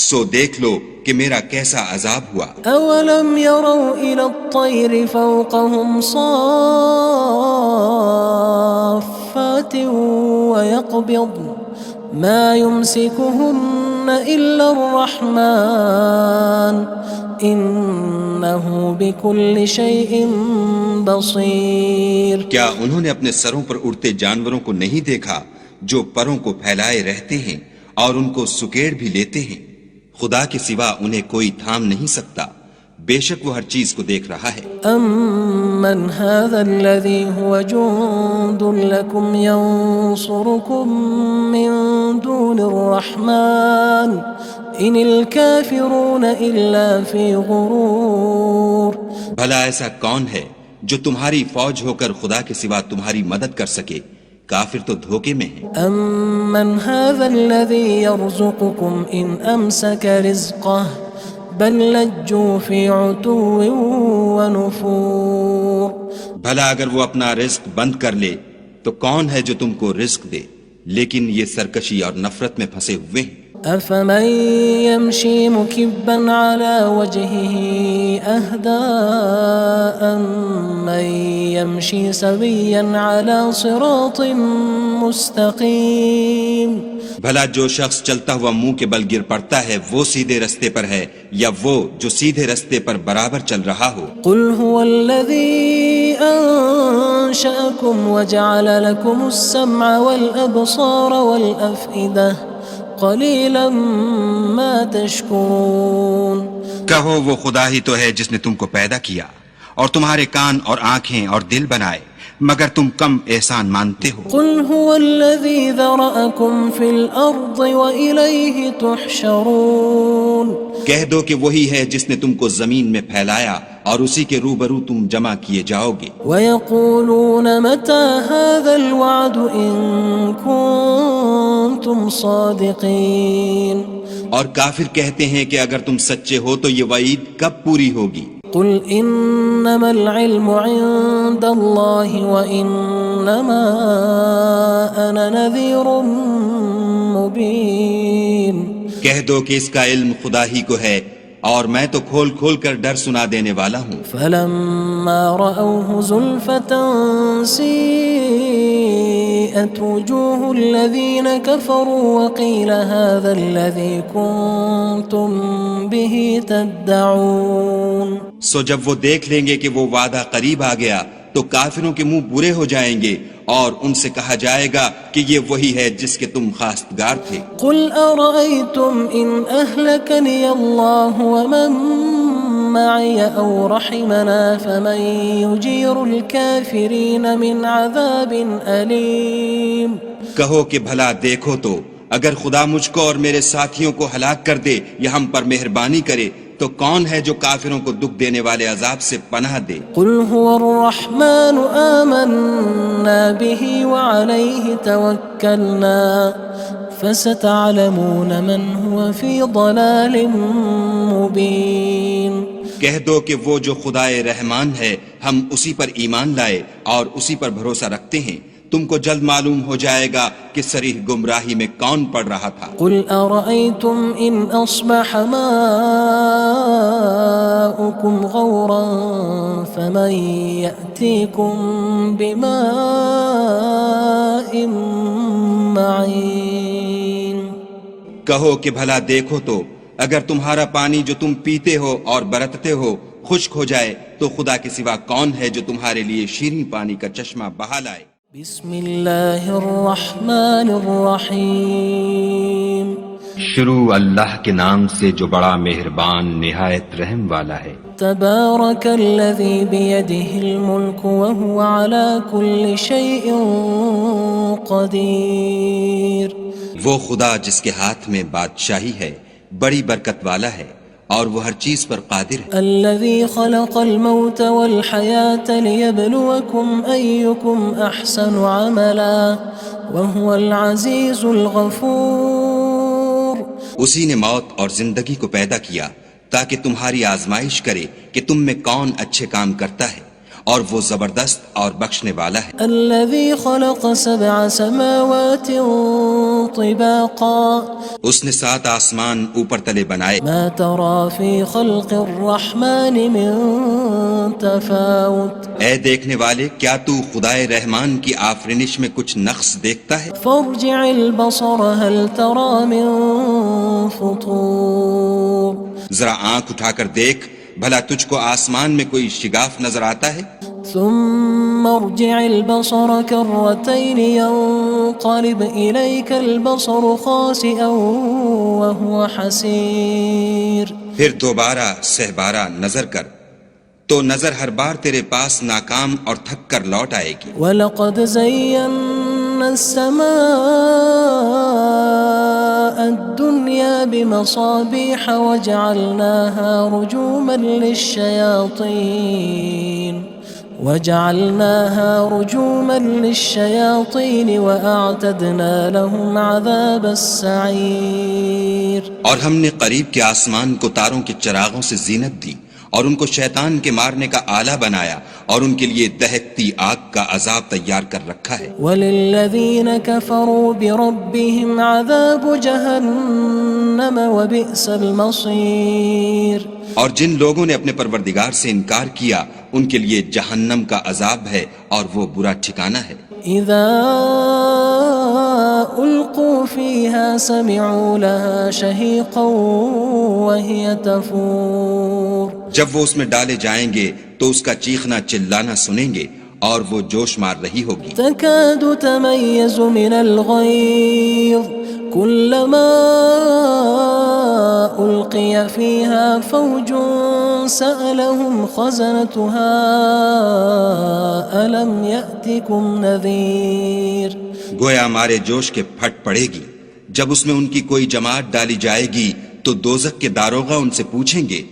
سو دیکھ لو کہ میرا کیسا عذاب ہوا. أَوَلَمْ يَرَوْا إِلَى الطَّيْرِ فَوْقَهُمْ صَافَّاتٍ وَيَقْبِضْنَ مَا يُمْسِكُهُنَّ إِلَّا الرَّحْمَنُ إِنَّهُ بِكُلِّ شَيْءٍ بَصِيرٌ. کیا انہوں نے اپنے سروں پر اڑتے جانوروں کو نہیں دیکھا جو پروں کو پھیلائے رہتے ہیں اور ان کو سکیڑ بھی لیتے ہیں؟ خدا کے سوا انہیں کوئی تھام نہیں سکتا، بے شک وہ ہر چیز کو دیکھ رہا ہے. أَمَّنْ هَذَا الَّذِي هُوَ جُندٌ لَكُمْ يَنصُرُكُم مِّن دُونِ الرَّحْمَنِ إِنِ الْكَافِرُونَ إِلَّا فِي غُرُورٍ. بھلا ایسا کون ہے جو تمہاری فوج ہو کر خدا کے سوا تمہاری مدد کر سکے؟ کافر تو دھوکے میں ہیں. أَمَّنْ هَذَا الَّذِي يَرْزُقُكُمْ إِنْ أَمْسَكَ رِزْقَهُ بَلْ لَجُّوا فِي عُتُوٍّ وَنُفُورٍ. بھلا اگر وہ اپنا رزق بند کر لے تو کون ہے جو تم کو رزق دے، لیکن یہ سرکشی اور نفرت میں پھنسے ہوئے ہیں. أَفَمَن يَمْشِي مُكِبًّا عَلَى وَجْهِهِ أَهْدَىٰ أَمَّن يَمْشِي سَوِيًّا عَلَى صِرَاطٍ مُّسْتَقِيمٍ. بھلا جو شخص چلتا ہوا منہ کے بل گر پڑتا ہے وہ سیدھے رستے پر ہے یا وہ جو سیدھے رستے پر برابر چل رہا ہو؟ قُلْ هُوَ الَّذِي أَنشَأَكُمْ وَجَعَلَ لَكُمُ السَّمْعَ وَالْأَبْصَارَ وَالْأَفْئِدَةَ قَلِيلًا مَا تَشْكُرُونَ. کہو وہ خدا ہی تو ہے جس نے تم کو پیدا کیا اور تمہارے کان اور آنکھیں اور دل بنائے، مگر تم کم احسان مانتے ہو. قُلْ هُوَ الَّذِي ذَرَأَكُمْ فِي الْأَرْضِ وَإِلَيْهِ تُحْشَرُونَ. کہہ دو کہ وہی ہے جس نے تم کو زمین میں پھیلایا اور اسی کے روبرو تم جمع کیے جاؤ گے. وَيَقُولُونَ مَتَى هَذَا الْوَعْدُ إِن كُنتُمْ صَادِقِينَ. اور کافر کہتے ہیں کہ اگر تم سچے ہو تو یہ وعید کب پوری ہوگی؟ قُلْ إِنَّمَا الْعِلْمُ عِندَ اللَّهِ وَإِنَّمَا أَنَا نَذِيرٌ مُّبِينٌ. کہہ دو کہ اس کا علم خدا ہی کو ہے اور میں تو کھول کھول کر ڈر سنا دینے والا ہوں. فَلَمَّا رَأَوْهُ زُلْفَةً سِيئَتْ وُجُوهُ الَّذِينَ كَفَرُوا وَقِيلَ هَذَا الَّذِي كُنتُم بِهِ تَدَّعُونَ. سو جب وہ دیکھ لیں گے کہ وہ وعدہ قریب آ گیا تو کافروں کے منہ برے ہو جائیں گے اور ان سے کہا جائے گا کہ یہ وہی ہے جس کے تم خواستگار تھے۔ قل أرأيتم إن أهلكني الله ومن معي أو رحمنا فمن يجير الكافرين من عذاب أليم۔ کہو کہ بھلا دیکھو تو اگر خدا مجھ کو اور میرے ساتھیوں کو ہلاک کر دے یا ہم پر مہربانی کرے تو کون ہے جو کافروں کو دکھ دینے والے عذاب سے پناہ دے؟ قل هو الرحمن آمنا به وعليه توكلنا فستعلمون من هو في ضلال مبين۔ کہہ دو کہ وہ جو خدائے رحمان ہے ہم اسی پر ایمان لائے اور اسی پر بھروسہ رکھتے ہیں، تم کو جلد معلوم ہو جائے گا کہ صریح گمراہی میں کون پڑ رہا تھا۔ قل أرأيتم إن أصبح ماؤكم غورا فمن يأتيكم بماء معين۔ کہو کہ بھلا دیکھو تو اگر تمہارا پانی جو تم پیتے ہو اور برتتے ہو خشک ہو جائے تو خدا کے سوا کون ہے جو تمہارے لیے شیریں پانی کا چشمہ بہا لائے؟ بسم اللہ الرحمن الرحیم۔ شروع اللہ کے نام سے جو بڑا مہربان نہایت رحم والا ہے۔ تبارک الذی بیدہ الملک وہو علی کل شیء قدیر۔ وہ خدا جس کے ہاتھ میں بادشاہی ہے بڑی برکت والا ہے اور وہ ہر چیز پر قادر ہے۔ الذي خلق الموت والحياة ليبلوكم أيكم أحسن عملا وهو العزيز الغفور۔ اسی نے موت اور زندگی کو پیدا کیا تاکہ تمہاری آزمائش کرے کہ تم میں کون اچھے کام کرتا ہے، اور وہ زبردست اور بخشنے والا ہے۔ الذي خلق 7 سماوات طباقا۔ اس نے 7 آسمان اوپر تلے بنائے۔ ما ترى في خلق الرحمن من تفاوت۔ اے دیکھنے والے، کیا تو خدائے رحمان کی آفرینش میں کچھ نقص دیکھتا ہے؟ فارجع البصر هل ترى من فطور۔ ذرا آنکھ اٹھا کر دیکھ، بھلا تجھ کو آسمان میں کوئی شگاف نظر آتا ہے؟ ثم ارجع البصر كرتين ينقلب إليك البصر خاسئا وهو حسير۔ پھر دوبارہ سہبارہ نظر کر تو نظر ہر بار تیرے پاس ناکام اور تھک کر لوٹ آئے گی۔ وَلَقَدْ زَيَّنَّا السَّمَاءَ الدُّنْيَا بِمَصَابِيحَ وَجَعَلْنَاهَا رُجُومًا لِلشَّيَاطِينِ وَأَعْتَدْنَا لَهُمْ عَذَابَ السَّعِيرِ۔ اور ہم نے قریب کے آسمان کو تاروں کے چراغوں سے زینت دی اور ان کو شیطان کے مارنے کا آلہ بنایا اور ان کے لیے دہکتی آگ کا عذاب تیار کر رکھا ہے۔ وَلِلَّذِينَ كَفَرُوا بِرَبِّهِمْ عَذَابُ جَهَنَّمَ وَبِئْسَ الْمَصِيرُ۔ اور جن لوگوں نے اپنے پروردگار سے انکار کیا ان کے لیے جہنم کا عذاب ہے اور وہ برا ٹھکانہ ہے۔ اذا القوا فيها سمعوا لها شهيقا وهي تفور۔ جب وہ اس میں ڈالے جائیں گے تو اس کا چیخنا چلانا سنیں گے اور وہ جوش مار رہی ہوگی۔ تكاد تميز من الغيظ كلما ألقي فيها فوج سألهم خزنتها ألم يأتكم نذير۔ گویا مارے جوش کے پھٹ پڑے گی۔ جب اس میں ان کی کوئی جماعت ڈالی جائے گی تو دوزخ کے داروغہ ان سے پوچھیں گے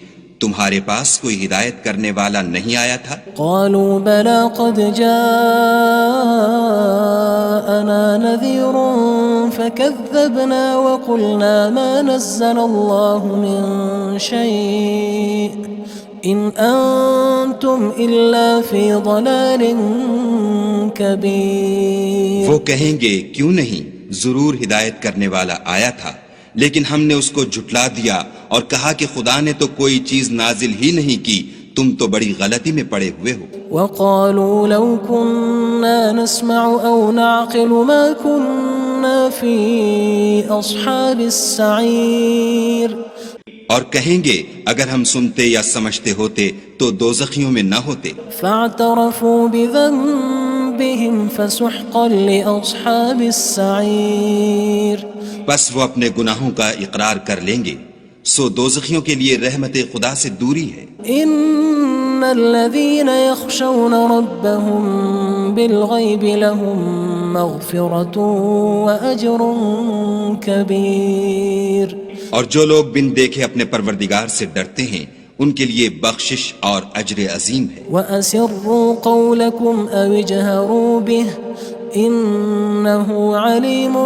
تمہارے پاس کوئی ہدایت کرنے والا نہیں آیا تھا؟ قالوا بلى قد جاءنا نذير فكذبنا وقلنا ما نزل الله من شيء إن أنتم إلا في ضلال كبير۔ وہ کہیں گے کیوں نہیں، ضرور ہدایت کرنے والا آیا تھا، لیکن ہم نے اس کو جھٹلا دیا اور کہا کہ خدا نے تو کوئی چیز نازل ہی نہیں کی، تم تو بڑی غلطی میں پڑے ہوئے ہو۔ وقالوا لو كنا نسمع أو نعقل ما كنا في أصحاب السعير۔ اور کہیں گے اگر ہم سنتے یا سمجھتے ہوتے تو دوزخیوں میں نہ ہوتے۔ فاعترفوا بذنبهم بذنوبهم فسحقا لأصحاب السعير. بس وہ اپنے گناہوں کا اقرار کر لیں گے، سو دوزخیوں کے لیے رحمت خدا سے دوری ہے. ان الذين يخشون ربهم بالغيب لهم مغفرة واجر كبير. اور جو لوگ بن دیکھے اپنے پروردگار سے ڈرتے ہیں ان کے لیے بخشش اور اجر عظیم ہے. وَأَسِرُّوا قَوْلَكُمْ أَوِ اجْهَرُوا بِهِ إِنَّهُ عَلِيمٌ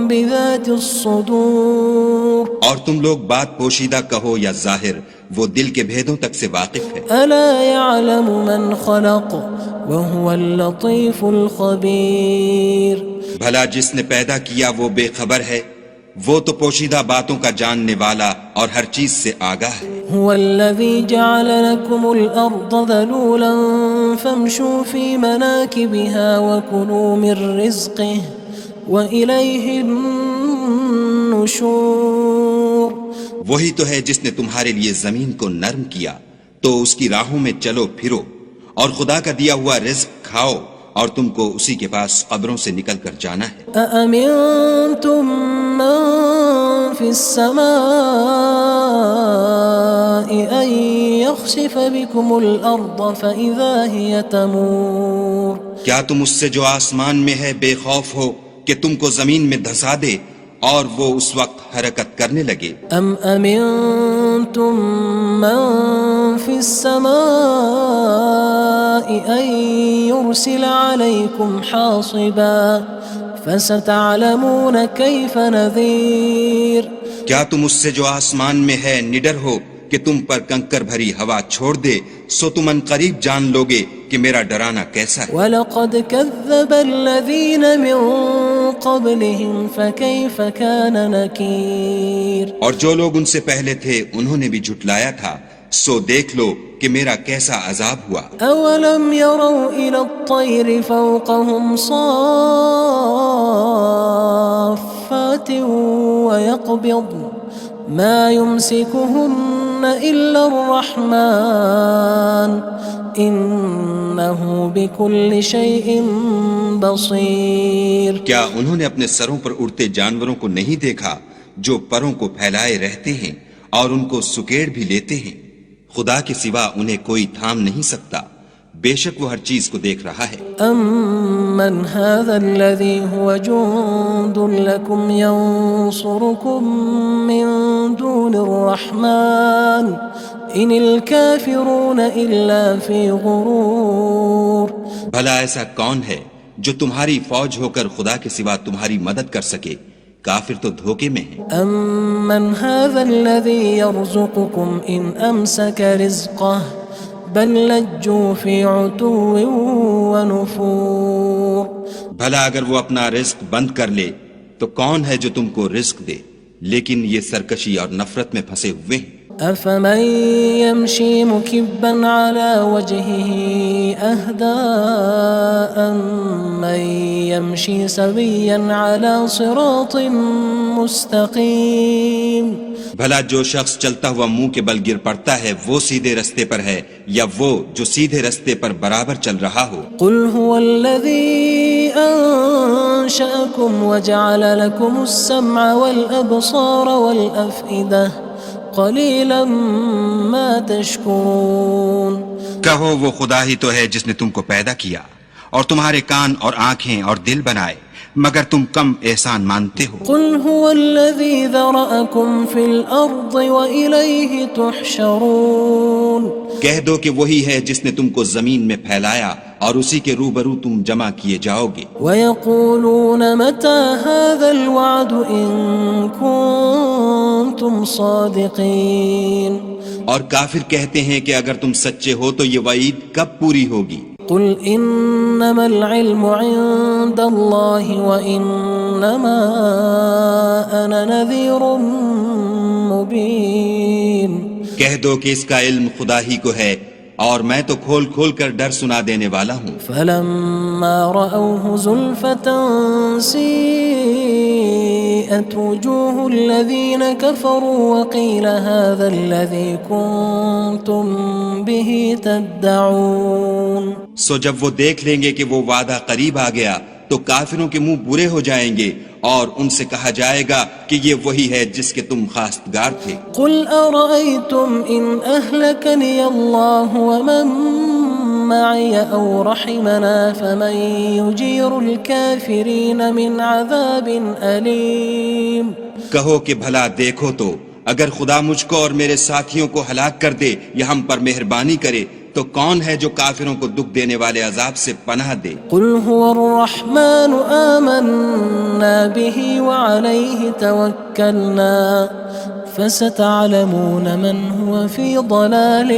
بِذَاتِ الصُّدُورِ. اور تم لوگ بات پوشیدہ کہو یا ظاہر، وہ دل کے بھیدوں تک سے واقف ہے. أَلَا يَعْلَمُ مَنْ خَلَقَ وَهُوَ اللَّطِيفُ الْخَبِيرُ. بھلا جس نے پیدا کیا وہ بے خبر ہے، وہ تو پوشیدہ باتوں کا جاننے والا اور ہر چیز سے آگاہ ہے. هو الذي جعل لكم الأرض ذلولا فامشوا في مناكبها وكلوا من رزقه وإليه النشور. وہی تو ہے جس نے تمہارے لیے زمین کو نرم کیا تو اس کی راہوں میں چلو پھرو، اور خدا کا دیا ہوا رزق کھاؤ، اور تم کو اسی کے پاس قبروں سے نکل کر جانا ہے. أأمنتم من في السماء أن يخسف بكم الأرض فإذا هي تمور. کیا تم اس سے جو آسمان میں ہے بے خوف ہو کہ تم کو زمین میں دھسا دے اور وہ اس وقت حرکت کرنے لگے؟ ام امنتم من في السماء ان يرسل عليكم حاصبا فستعلمون كيف نذير. کیا تم اس سے جو آسمان میں ہے نڈر ہو کہ تم پر کنکر بھری ہوا چھوڑ دے، سو تم ان قریب جان لوگے کہ میرا ڈرانا کیسا ہے. وَلَقَدْ كَذَّبَ الَّذِينَ مِن قَبْلِهِمْ فَكَيْفَ كَانَ نَكِيرٌ. اور جو لوگ ان سے پہلے تھے انہوں نے بھی جھٹلایا تھا، سو دیکھ لو کہ میرا کیسا عذاب ہوا. أَوَلَمْ يَرَوْا إِلَى الطَّيْرِ فَوْقَهُمْ صَافَّاتٍ وَيَقْبِضْنَ مَا يُمْسِكُهُنَّ إِلَّا الرَّحْمَنُ إِنَّهُ بِكُلِّ شَيْءٍ بَصِيرٌ. کیا انہوں نے اپنے سروں پر اڑتے جانوروں کو نہیں دیکھا جو پروں کو پھیلائے رہتے ہیں اور ان کو سکیڑ بھی لیتے ہیں؟ خدا کے سوا انہیں کوئی تھام نہیں سکتا، بے شک وہ ہر چیز کو دیکھ رہا ہے. أَمَّنْ هَذَا الَّذِي هُوَ جُندٌ لَكُمْ يَنصُرُكُم مِّن دُونِ الرَّحْمَنِ إِنِ الْكَافِرُونَ إِلَّا فِي غُرُورٍ. بھلا ایسا کون ہے جو تمہاری فوج ہو کر خدا کے سوا تمہاری مدد کر سکے؟ کافر تو دھوکے میں ہیں. أَمَّنْ هَذَا الَّذِي يَرْزُقُكُمْ إِنْ أَمْسَكَ رِزْقَهُ بَلْ لَجُّوا فِي عُتُوٍّ وَنُفُورٍ. بھلا اگر وہ اپنا رزق بند کر لے تو کون ہے جو تم کو رزق دے؟ لیکن یہ سرکشی اور نفرت میں پھنسے ہوئے ہیں. أَفَمَن يَمْشِي مُكِبًّا عَلَى وَجْهِهِ أَهْدَىٰ أَمَّن يَمْشِي سَوِيًّا عَلَى صِرَاطٍ مُّسْتَقِيمٍ. بھلا جو شخص چلتا ہوا منہ کے بل گر پڑتا ہے وہ سیدھے رستے پر ہے یا وہ جو سیدھے رستے پر برابر چل رہا ہو؟ قُلْ هُوَ الَّذِي أَنشَأَكُمْ وَجَعَلَ لَكُمُ السَّمْعَ وَالْأَبْصَارَ وَالْأَفْئِدَةَ قَلِيلًا مَا تَشْكُرُونَ. کہو وہ خدا ہی تو ہے جس نے تم کو پیدا کیا اور تمہارے کان اور آنکھیں اور دل بنائے، مگر تم کم احسان مانتے ہو. قُلْ هُوَ الَّذِي ذَرَأَكُمْ فِي الْأَرْضِ وَإِلَيْهِ تُحْشَرُونَ. کہہ دو کہ وہی ہے جس نے تم کو زمین میں پھیلایا اور اسی کے روبرو تم جمع کیے جاؤ گے. وَيَقُولُونَ مَتَى هَذَا الْوَعْدُ إِن كُنتُمْ صَادِقِينَ. اور کافر کہتے ہیں کہ اگر تم سچے ہو تو یہ وعید کب پوری ہوگی؟ قُلْ إِنَّمَا الْعِلْمُ عِندَ اللَّهِ وَإِنَّمَا أَنَا نَذِيرٌ مُّبِينٌ. کہہ دو کہ اس کا علم خدا ہی کو ہے اور میں تو کھول کھول کر ڈر سنا دینے والا ہوں. فَلَمَّا رَأَوْهُ زُلْفَةً سِيئَتْ وُجُوهُ الَّذِينَ كَفَرُوا وَقِيلَ هَذَا الَّذِي كُنتُم بِهِ تَدَّعُونَ. سو جب وہ دیکھ لیں گے کہ وہ وعدہ قریب آ گیا تو کافروں کے منہ برے ہو جائیں گے اور ان سے کہا جائے گا کہ یہ وہی ہے جس کے تم خواستگار تھے۔ قل أرأيتم إن أهلكني الله ومن معي أو رحمنا فمن يجير الكافرين من عذاب أليم۔ کہو کہ بھلا دیکھو تو اگر خدا مجھ کو اور میرے ساتھیوں کو ہلاک کر دے یا ہم پر مہربانی کرے تو کون ہے جو کافروں کو دکھ دینے والے عذاب سے پناہ دے؟ قل هو الرحمن آمنا به وعليه توكلنا فستعلمون من هو في ضلال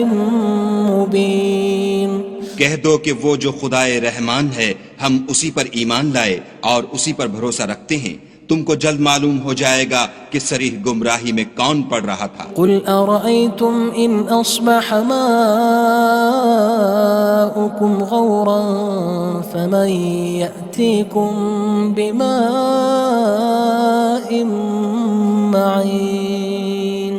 مبين۔ کہہ دو کہ وہ جو خدائے رحمان ہے ہم اسی پر ایمان لائے اور اسی پر بھروسہ رکھتے ہیں، تم کو جلد معلوم ہو جائے گا کہ صریح گمراہی میں کون پڑ رہا تھا۔ قل أرأيتم إن أصبح ماؤكم غورا فمن يأتيكم بماء معين۔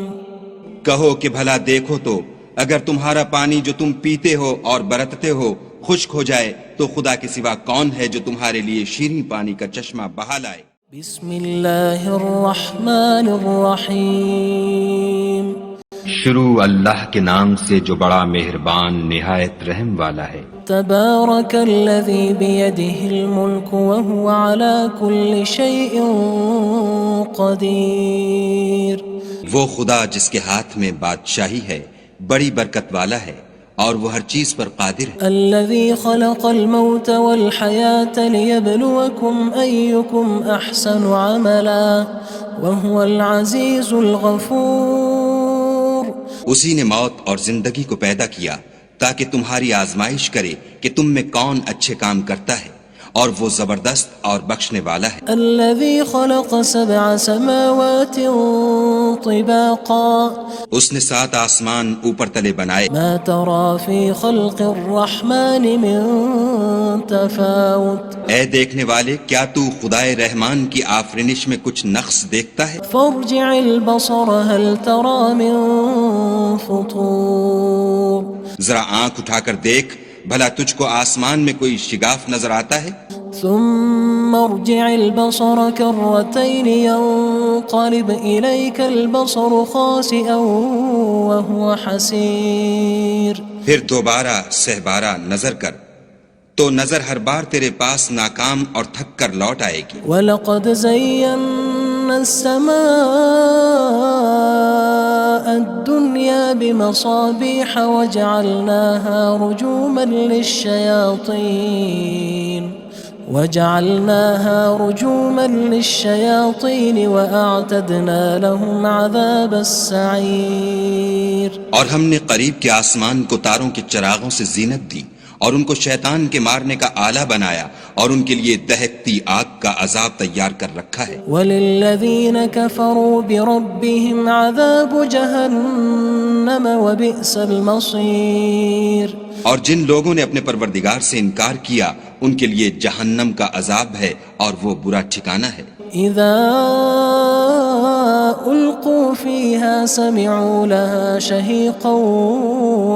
کہو کہ بھلا دیکھو تو اگر تمہارا پانی جو تم پیتے ہو اور برتتے ہو خشک ہو جائے تو خدا کے سوا کون ہے جو تمہارے لیے شیریں پانی کا چشمہ بہا لائے؟ بسم اللہ الرحمن الرحیم۔ شروع اللہ کے نام سے جو بڑا مہربان نہایت رحم والا ہے۔ تبارک الذی بیدہ الملک وہو علی کل شیء قدیر۔ وہ خدا جس کے ہاتھ میں بادشاہی ہے بڑی برکت والا ہے اور وہ ہر چیز پر قادر ہے۔ الذي خلق الموت والحياة ليبلوكم أيكم أحسن عملا وهو العزيز الغفور۔ اسی نے موت اور زندگی کو پیدا کیا تاکہ تمہاری آزمائش کرے کہ تم میں کون اچھے کام کرتا ہے اور وہ زبردست اور بخشنے والا ہے۔ الذي خلق 7 سماوات طباقا۔ اس نے 7 آسمان اوپر تلے بنائے۔ ما ترى في خلق الرحمن من تفاوت۔ اے دیکھنے والے کیا تو خدائے رحمان کی آفرینش میں کچھ نقص دیکھتا ہے؟ فارجع البصر هل ترى من فطور۔ ذرا آنکھ اٹھا کر دیکھ بھلا تجھ کو آسمان میں کوئی شگاف نظر آتا ہے؟ ثم ارجع البصر كرتين ينقلب إليك البصر خاسئا وهو حسير۔ پھر دوبارہ سہبارہ نظر کر تو نظر ہر بار تیرے پاس ناکام اور تھک کر لوٹ آئے گی۔ وَلَقَدْ زَيَّنَّا السَّمَاءَ الدُّنْيَا بِمَصَابِيحَ وَجَعَلْنَاهَا رُجُومًا لِلشَّيَاطِينِ وَأَعْتَدْنَا لَهُمْ عَذَابَ السَّعِيرِ۔ اور ہم نے قریب کے آسمان کو تاروں کے چراغوں سے زینت دی اور ان کو شیطان کے مارنے کا آلہ بنایا اور ان کے لیے دہکتی آگ کا عذاب تیار کر رکھا ہے۔ وَلِلَّذِينَ كَفَرُوا بِرَبِّهِمْ عَذَابُ جَهَنَّمَ وَبِئْسَ الْمَصِيرُ۔ اور جن لوگوں نے اپنے پروردگار سے انکار کیا ان کے لیے جہنم کا عذاب ہے اور وہ برا ٹھکانہ ہے۔ اذا القوا فيها سمعوا لها شهيقا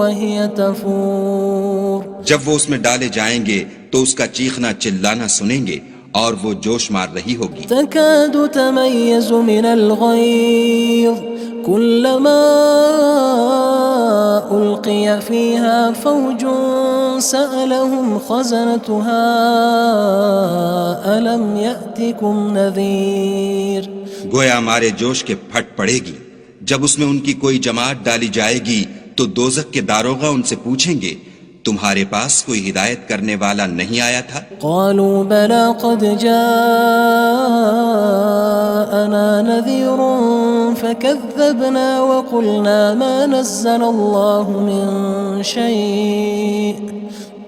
وهي تفور۔ جب وہ اس میں ڈالے جائیں گے تو اس کا چیخنا چلانا سنیں گے اور وہ جوش مار رہی ہوگی۔ تكاد تميز من الغيظ كلما ألقي فيها فوج سألهم خزنتها ألم يأتكم نذير۔ گویا مارے جوش کے پھٹ پڑے گی۔ جب اس میں ان کی کوئی جماعت ڈالی جائے گی تو دوزخ کے داروغہ ان سے پوچھیں گے تمہارے پاس کوئی ہدایت کرنے والا نہیں آیا تھا؟ قالوا بلى قد جاءنا نذير فكذبنا وقلنا ما نزل الله من شيء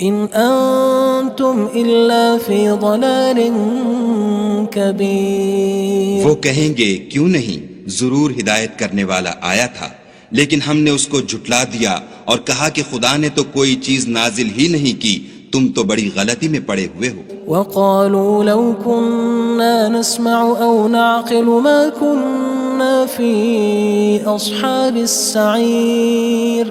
إن أنتم إلا في ضلال كبير۔ وہ کہیں گے کیوں نہیں، ضرور ہدایت کرنے والا آیا تھا، لیکن ہم نے اس کو جھٹلا دیا اور کہا کہ خدا نے تو کوئی چیز نازل ہی نہیں کی، تم تو بڑی غلطی میں پڑے ہوئے ہو۔ وقالوا لو كنا نسمع أو نعقل ما كنا في أصحاب السعير۔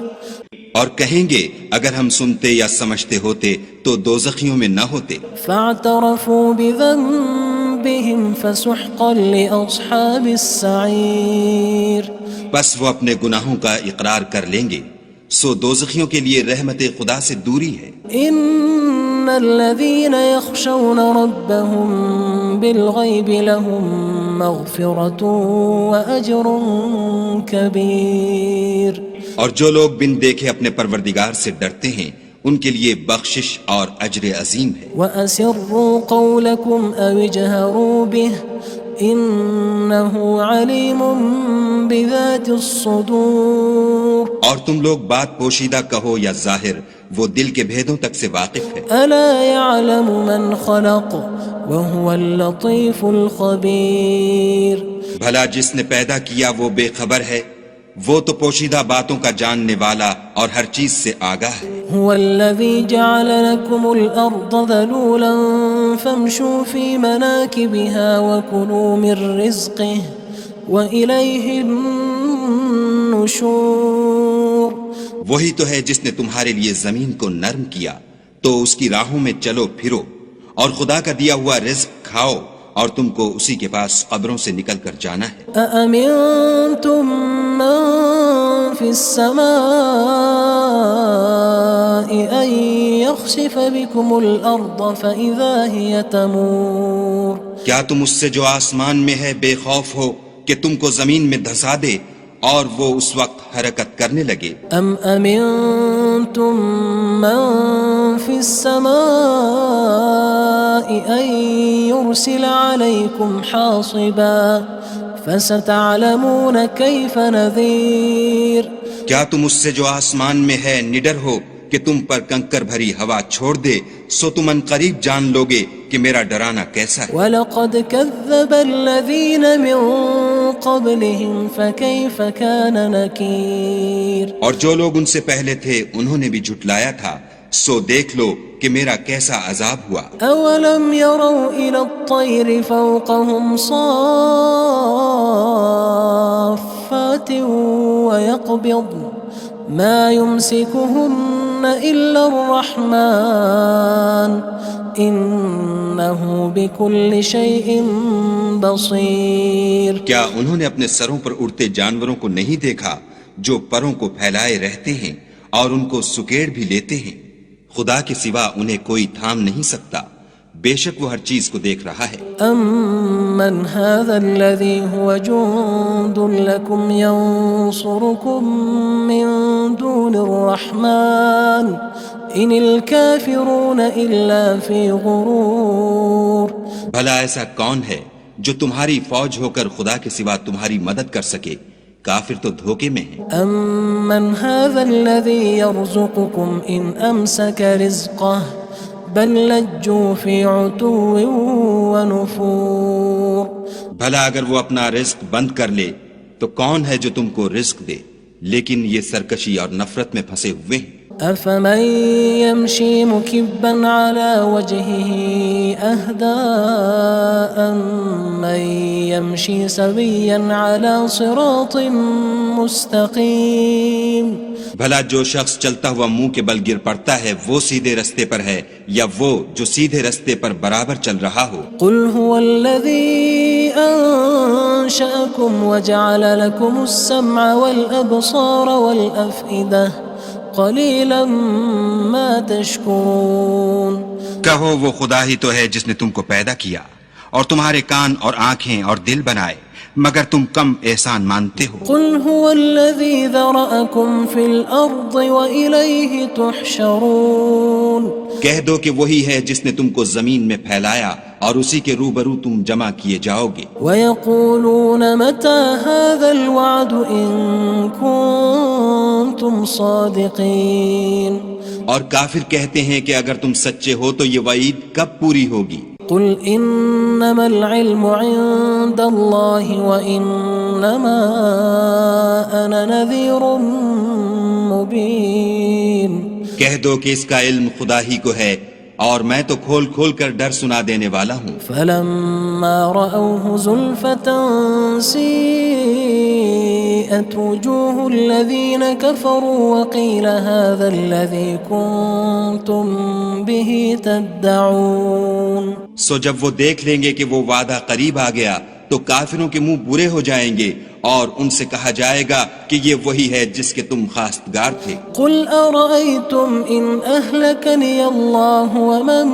اور کہیں گے اگر ہم سنتے یا سمجھتے ہوتے تو دوزخیوں میں نہ ہوتے. فاعترفوا بذنبهم فسحقا لأصحاب السعير. بس وہ اپنے گناہوں کا اقرار کر لیں گے، سو دوزخیوں کے لیے رحمت خدا سے دوری ہے. ان الذين يخشون ربهم بالغيب لهم مغفرة وأجر كبير. اور جو لوگ بن دیکھے اپنے پروردگار سے ڈرتے ہیں ان کے لیے بخشش اور اجر عظیم ہے. وَأَسِرُّوا قَوْلَكُمْ أَوِ اجْهَرُوا بِهِ إِنَّهُ عَلِيمٌ بِذَاتِ الصُّدُورِ. اور تم لوگ بات پوشیدہ کہو یا ظاہر، وہ دل کے بھیدوں تک سے واقف ہے. أَلَا يَعْلَمُ مَنْ خَلَقَ وَهُوَ اللَّطِيفُ الْخَبِيرُ. بھلا جس نے پیدا کیا وہ بے خبر ہے، وہ تو پوشیدہ باتوں کا جاننے والا اور ہر چیز سے آگاہ ہے. هو الذي جعل لكم الأرض ذلولا فامشوا في مناكبها وكلوا من رزقه وإليه النشور. وہی تو ہے جس نے تمہارے لیے زمین کو نرم کیا تو اس کی راہوں میں چلو پھرو، اور خدا کا دیا ہوا رزق کھاؤ، اور تم کو اسی کے پاس قبروں سے نکل کر جانا ہے. أأمنتم من في السماء أن يخسف بكم الأرض فإذا هي تمور. کیا تم اس سے جو آسمان میں ہے بے خوف ہو کہ تم کو زمین میں دھسا دے اور وہ اس وقت حرکت کرنے لگے؟ ام امنتم من في السماء ان يرسل عليكم حاصبا فستعلمون كيف نذير. کیا تم اس سے جو آسمان میں ہے نڈر ہو کہ تم پر کنکر بھری ہوا چھوڑ دے، سو تم ان قریب جان لوگے کہ میرا ڈرانا کیسا ہے. وَلَقَدْ كَذَّبَ الَّذِينَ مِن قَبْلِهِمْ فَكَيْفَ كَانَ نَكِيرٌ. اور جو لوگ ان سے پہلے تھے انہوں نے بھی جھٹلایا تھا، سو دیکھ لو کہ میرا کیسا عذاب ہوا. أَوَلَمْ يَرَوْا إِلَى الطَّيْرِ فَوْقَهُمْ صَافَّاتٍ وَيَقْبِضْنَ مَا يُمْسِكُهُنَّ إِلَّا الرَّحْمَنُ إِنَّهُ بِكُلِّ شَيْءٍ بَصِيرٌ. کیا انہوں نے اپنے سروں پر اڑتے جانوروں کو نہیں دیکھا جو پروں کو پھیلائے رہتے ہیں اور ان کو سکیڑ بھی لیتے ہیں؟ خدا کے سوا انہیں کوئی تھام نہیں سکتا، بے شک وہ ہر چیز کو دیکھ رہا ہے. أَمَّنْ هَذَا الَّذِي هُوَ جُندٌ لَكُمْ يَنصُرُكُم مِّن دُونِ الرَّحْمَنِ إِنِ الْكَافِرُونَ إِلَّا فِي غُرُورٍ. بھلا ایسا کون ہے جو تمہاری فوج ہو کر خدا کے سوا تمہاری مدد کر سکے؟ کافر تو دھوکے میں ہیں. أَمَّنْ هَذَا الَّذِي يَرْزُقُكُمْ إِنْ أَمْسَكَ رِزْقَهُ بَلْ لَجُّوا فِي عُتُوٍّ وَنُفُورٍ. بھلا اگر وہ اپنا رزق بند کر لے تو کون ہے جو تم کو رزق دے؟ لیکن یہ سرکشی اور نفرت میں پھنسے ہوئے ہیں. أَفَمَن يَمْشِي مُكِبًّا عَلَى وَجْهِهِ أَهْدَىٰ أَمَّن يَمْشِي سَوِيًّا عَلَى صِرَاطٍ مُّسْتَقِيمٍ. بھلا جو شخص چلتا ہوا منہ کے بل گر پڑتا ہے وہ سیدھے رستے پر ہے یا وہ جو سیدھے رستے پر برابر چل رہا ہو؟ قُلْ هُوَ الَّذِي أَنشَأَكُمْ وَجَعَلَ لَكُمُ السَّمْعَ وَالْأَبْصَارَ وَالْأَفْئِدَةَ قَلِيلًا مَا تَشْكُرُونَ. کہو وہ خدا ہی تو ہے جس نے تم کو پیدا کیا اور تمہارے کان اور آنکھیں اور دل بنائے، مگر تم کم احسان مانتے ہو. قُلْ هُوَ الَّذِي ذَرَأَكُمْ فِي الْأَرْضِ وَإِلَيْهِ تُحْشَرُونَ. کہہ دو کہ وہی ہے جس نے تم کو زمین میں پھیلایا اور اسی کے روبرو تم جمع کیے جاؤ گے. وَيَقُولُونَ مَتَى هَذَا الْوَعْدُ إِن كُنتُمْ صَادِقِينَ. اور کافر کہتے ہیں کہ اگر تم سچے ہو تو یہ وعید کب پوری ہوگی؟ قُلْ إِنَّمَا الْعِلْمُ عِندَ اللَّهِ وَإِنَّمَا أَنَا نَذِيرٌ مُّبِينٌ. کہہ دو کہ اس کا علم خدا ہی کو ہے اور میں تو کھول کھول کر ڈر سنا دینے والا ہوں. فلما رأوه زلفة سيئت وجوه الذين كفروا وقيل هذا الذي كنتم به تدعون. سو جب وہ دیکھ لیں گے کہ وہ وعدہ قریب آ گیا تو کافروں کے منہ برے ہو جائیں گے اور ان سے کہا جائے گا کہ یہ وہی ہے جس کے تم خواستگار تھے. قل أرأيتم إن أهلكني الله ومن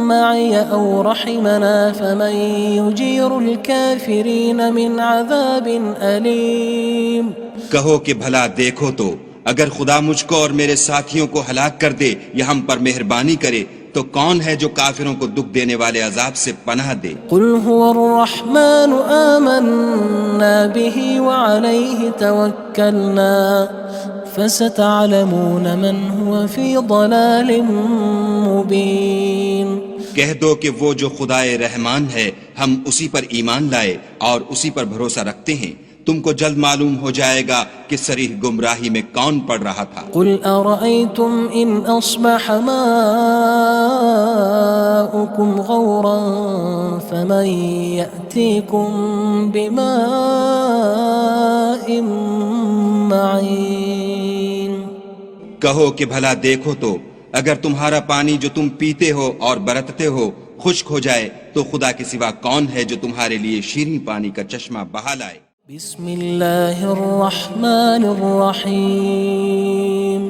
معي أو رحمنا فمن يجير الكافرين من عذاب أليم. کہو کہ بھلا دیکھو تو اگر خدا مجھ کو اور میرے ساتھیوں کو ہلاک کر دے یا ہم پر مہربانی کرے تو کون ہے جو کافروں کو دکھ دینے والے عذاب سے پناہ دے. قل هو الرحمن آمنا به وعليه توكلنا فستعلمون من هو في ضلال مبين. کہہ دو کہ وہ جو خدائے رحمان ہے ہم اسی پر ایمان لائے اور اسی پر بھروسہ رکھتے ہیں، تم کو جلد معلوم ہو جائے گا کہ صریح گمراہی میں کون پڑ رہا تھا. قل أرأيتم إن أصبح ماؤكم غورا فمن يأتيكم بماء معين. کہو کہ بھلا دیکھو تو اگر تمہارا پانی جو تم پیتے ہو اور برتتے ہو خشک ہو جائے تو خدا کے سوا کون ہے جو تمہارے لیے شیریں پانی کا چشمہ بہا لائے. بسم اللہ الرحمن الرحیم.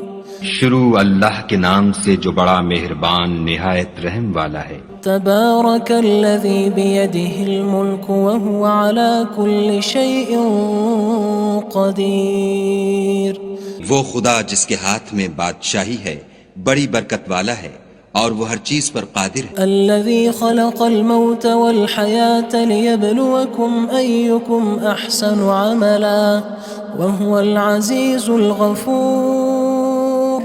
شروع اللہ کے نام سے جو بڑا مہربان نہایت رحم والا ہے. تبارک الذی بیدہ الملک وہو علی کل شیء قدیر. وہ خدا جس کے ہاتھ میں بادشاہی ہے بڑی برکت والا ہے اور وہ ہر چیز پر قادر ہے. الذي خلق الموت والحياة ليبلوكم أيكم أحسن عملا وهو العزيز الغفور.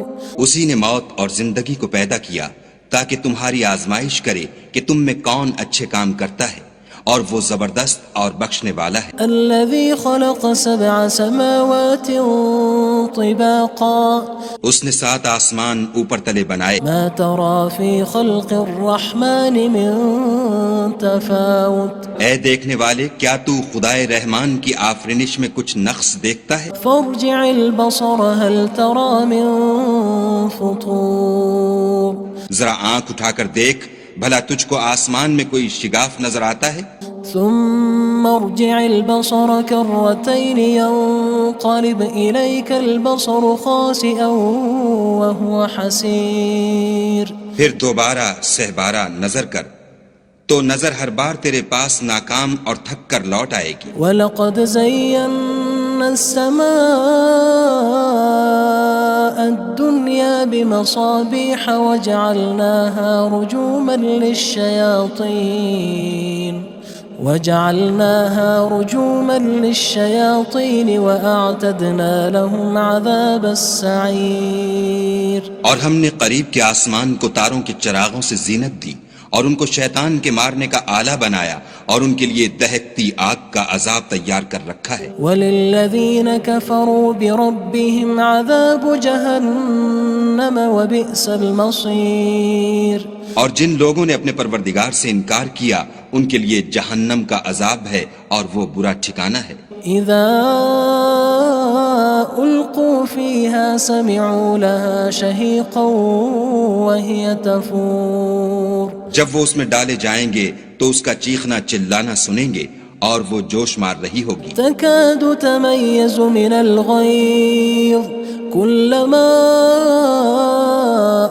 اسی نے موت اور زندگی کو پیدا کیا تاکہ تمہاری آزمائش کرے کہ تم میں کون اچھے کام کرتا ہے اور وہ زبردست اور بخشنے والا ہے. الذي خلق 7 سماوات طباقا. اس نے 7 آسمان اوپر تلے بنائے. ما ترى في خلق الرحمن من تفاوت. اے دیکھنے والے کیا تو خدائے رحمان کی آفرینش میں کچھ نقص دیکھتا ہے؟ فارجع البصر هل ترى من فطور. ذرا آنکھ اٹھا کر دیکھ بھلا تجھ کو آسمان میں کوئی شگاف نظر آتا ہے؟ ثم ارجع البصر كرتين ينقلب إليك البصر خاسئا وهو حسير. پھر دوبارہ سہبارہ نظر کر تو نظر ہر بار تیرے پاس ناکام اور تھک کر لوٹ آئے گی. وَلَقَدْ زَيَّنَّا السَّمَاءَ الدُّنْيَا بِمَصَابِيحَ وَجَعَلْنَاهَا رُجُومًا لِلشَّيَاطِينِ وَأَعْتَدْنَا لَهُمْ عَذَابَ السَّعِيرِ. اور ہم نے قریب کے آسمان کو تاروں کے چراغوں سے زینت دی اور ان کو شیطان کے مارنے کا آلہ بنایا اور ان کے لیے دہکتی آگ کا عذاب تیار کر رکھا ہے. وَلِلَّذِينَ كَفَرُوا بِرَبِّهِمْ عَذَابُ جَهَنَّمَ وَبِئْسَ الْمَصِيرُ. اور جن لوگوں نے اپنے پروردگار سے انکار کیا ان کے لیے جہنم کا عذاب ہے اور وہ برا ٹھکانہ ہے. اذا القوا فيها سمعوا لها شهيقا وهي تفور. جب وہ اس میں ڈالے جائیں گے تو اس کا چیخنا چلانا سنیں گے اور وہ جوش مار رہی ہوگی. تكاد تميز من الغيظ كلما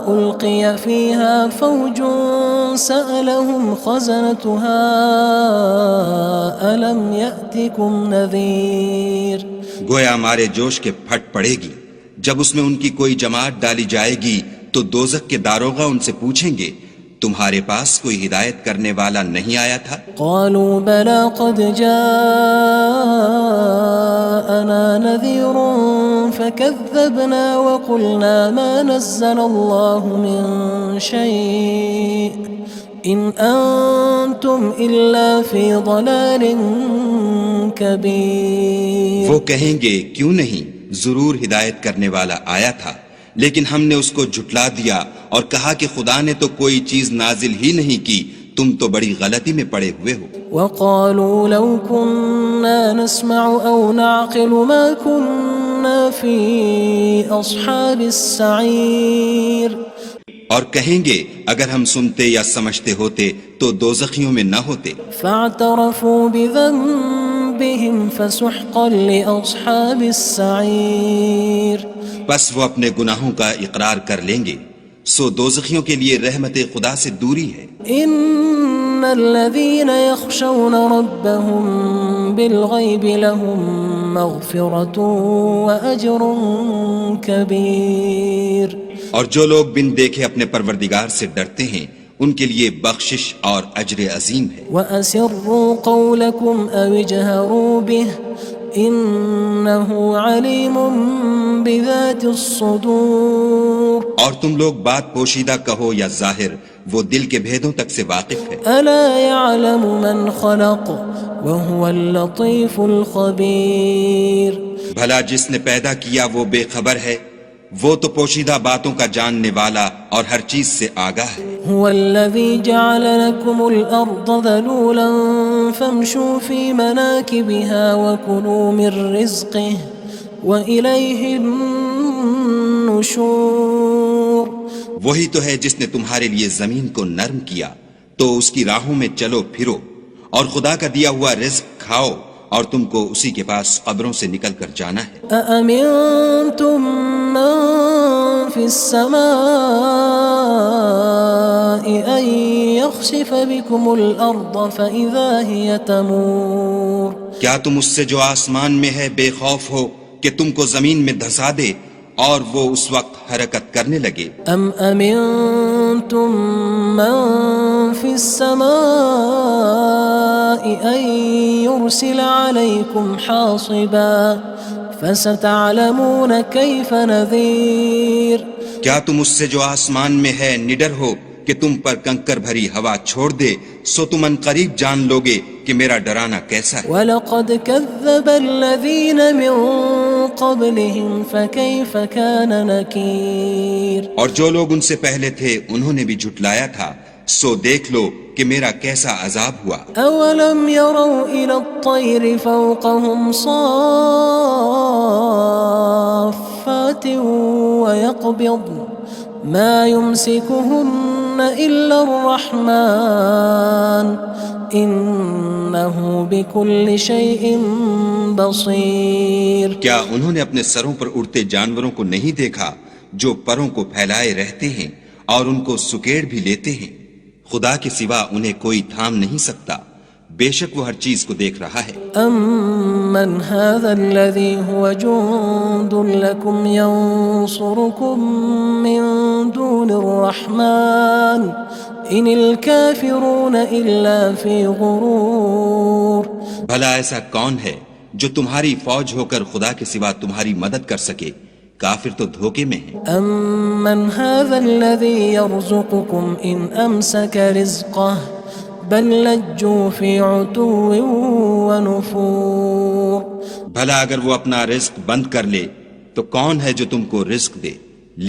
ألقي فيها فوج سألهم خزنتها ألم يأتكم نذير. گویا ہمارے جوش کے پھٹ پڑے گی جب اس میں ان کی کوئی جماعت ڈالی جائے گی تو دوزخ کے داروغہ ان سے پوچھیں گے تمہارے پاس کوئی ہدایت کرنے والا نہیں آیا تھا؟ قالوا بلى قد جاءنا نذير فكذبنا وقلنا ما نزل الله من شيء إن أنتم إلا في ضلال كبير. وہ کہیں گے کیوں نہیں، ضرور ہدایت کرنے والا آیا تھا لیکن ہم نے اس کو جھٹلا دیا اور کہا کہ خدا نے تو کوئی چیز نازل ہی نہیں کی، تم تو بڑی غلطی میں پڑے ہوئے ہو۔ وقالوا لو كنا نسمع أو نعقل ما كنا في أصحاب السعير، اور کہیں گے اگر ہم سنتے یا سمجھتے ہوتے تو دوزخیوں میں نہ ہوتے۔ فاعترفوا بذنبهم فسحقا لأصحاب السعير، بس وہ اپنے گناہوں کا اقرار کر لیں گے، سو دوزخیوں کے لیے رحمت خدا سے دوری ہے۔ إن الذين يخشون ربهم بالغيب لهم مغفرة وأجر كبير، اور جو لوگ بن دیکھے اپنے پروردگار سے ڈرتے ہیں ان کے لیے بخشش اور اجر عظیم ہے۔ وأسروا قولكم أو اجهروا به إنه عليم بذات الصدور، اور تم لوگ بات پوشیدہ کہو یا ظاہر، وہ دل کے بھیدوں تک سے واقف ہے۔ ألا يعلم من خلق وهو اللطيف الخبير، بھلا جس نے پیدا کیا وہ بے خبر ہے، وہ تو پوشیدہ باتوں کا جاننے والا اور ہر چیز سے آگاہ ہے۔ هو الذي جعل لكم الأرض ذلولا فامشوا في مناكبها وكلوا من رزقه وإليه النشور، وہی تو ہے جس نے تمہارے لیے زمین کو نرم کیا تو اس کی راہوں میں چلو پھرو، اور خدا کا دیا ہوا رزق کھاؤ، اور تم کو اسی کے پاس قبروں سے نکل کر جانا ہے۔ أأمنتم من في السماء أن يخسف بكم الأرض فإذا هي تمور، کیا تم اس سے جو آسمان میں ہے بے خوف ہو کہ تم کو زمین میں دھسا دے اور وہ اس وقت حرکت کرنے لگے؟ أم أمنتم من في السماء أن يرسل عليكم حاصبا فستعلمون كيف نذير، کیا تم اس سے جو آسمان میں ہے نڈر ہو کہ تم پر کنکر بھری ہوا چھوڑ دے، سو تم ان قریب جان لوگے کہ میرا ڈرانا کیسا ہے۔ وَلَقَدْ كَذَّبَ الَّذِينَ مِن قَبْلِهِمْ فَكَيْفَ كَانَ نَكِيرٌ، اور جو لوگ ان سے پہلے تھے انہوں نے بھی جھٹلایا تھا، سو دیکھ لو کہ میرا کیسا عذاب ہوا۔ أَوَلَمْ يَرَوْا إِلَى الطَّيْرِ فَوْقَهُمْ صَافَّاتٍ وَيَقْبِضْنَ مَا يُمْسِكُهُنَّ إِلَّا الرَّحْمَنُ إِنَّهُ بِكُلِّ شَيْءٍ بَصِيرٌ، کیا انہوں نے اپنے سروں پر اڑتے جانوروں کو نہیں دیکھا جو پروں کو پھیلائے رہتے ہیں اور ان کو سکیڑ بھی لیتے ہیں؟ خدا کے سوا انہیں کوئی تھام نہیں سکتا، بے شک وہ ہر چیز کو دیکھ رہا ہے۔ أَمَّنْ هَذَا الَّذِي هُوَ جُندٌ لَكُمْ يَنصُرُكُم مِّن دُونِ الرَّحْمَنِ إِنِ الْكَافِرُونَ إِلَّا فِي غُرُورٍ، بھلا ایسا کون ہے جو تمہاری فوج ہو کر خدا کے سوا تمہاری مدد کر سکے؟ کافر تو دھوکے میں ہیں۔ أَمَّنْ هَذَا الَّذِي يَرْزُقُكُمْ إِنْ أَمْسَكَ رِزْقَهُ بَلْ لَجُّوا فِي عُتُوٍّ وَنُفُورٍ، بھلا اگر وہ اپنا رزق بند کر لے تو کون ہے جو تم کو رزق دے،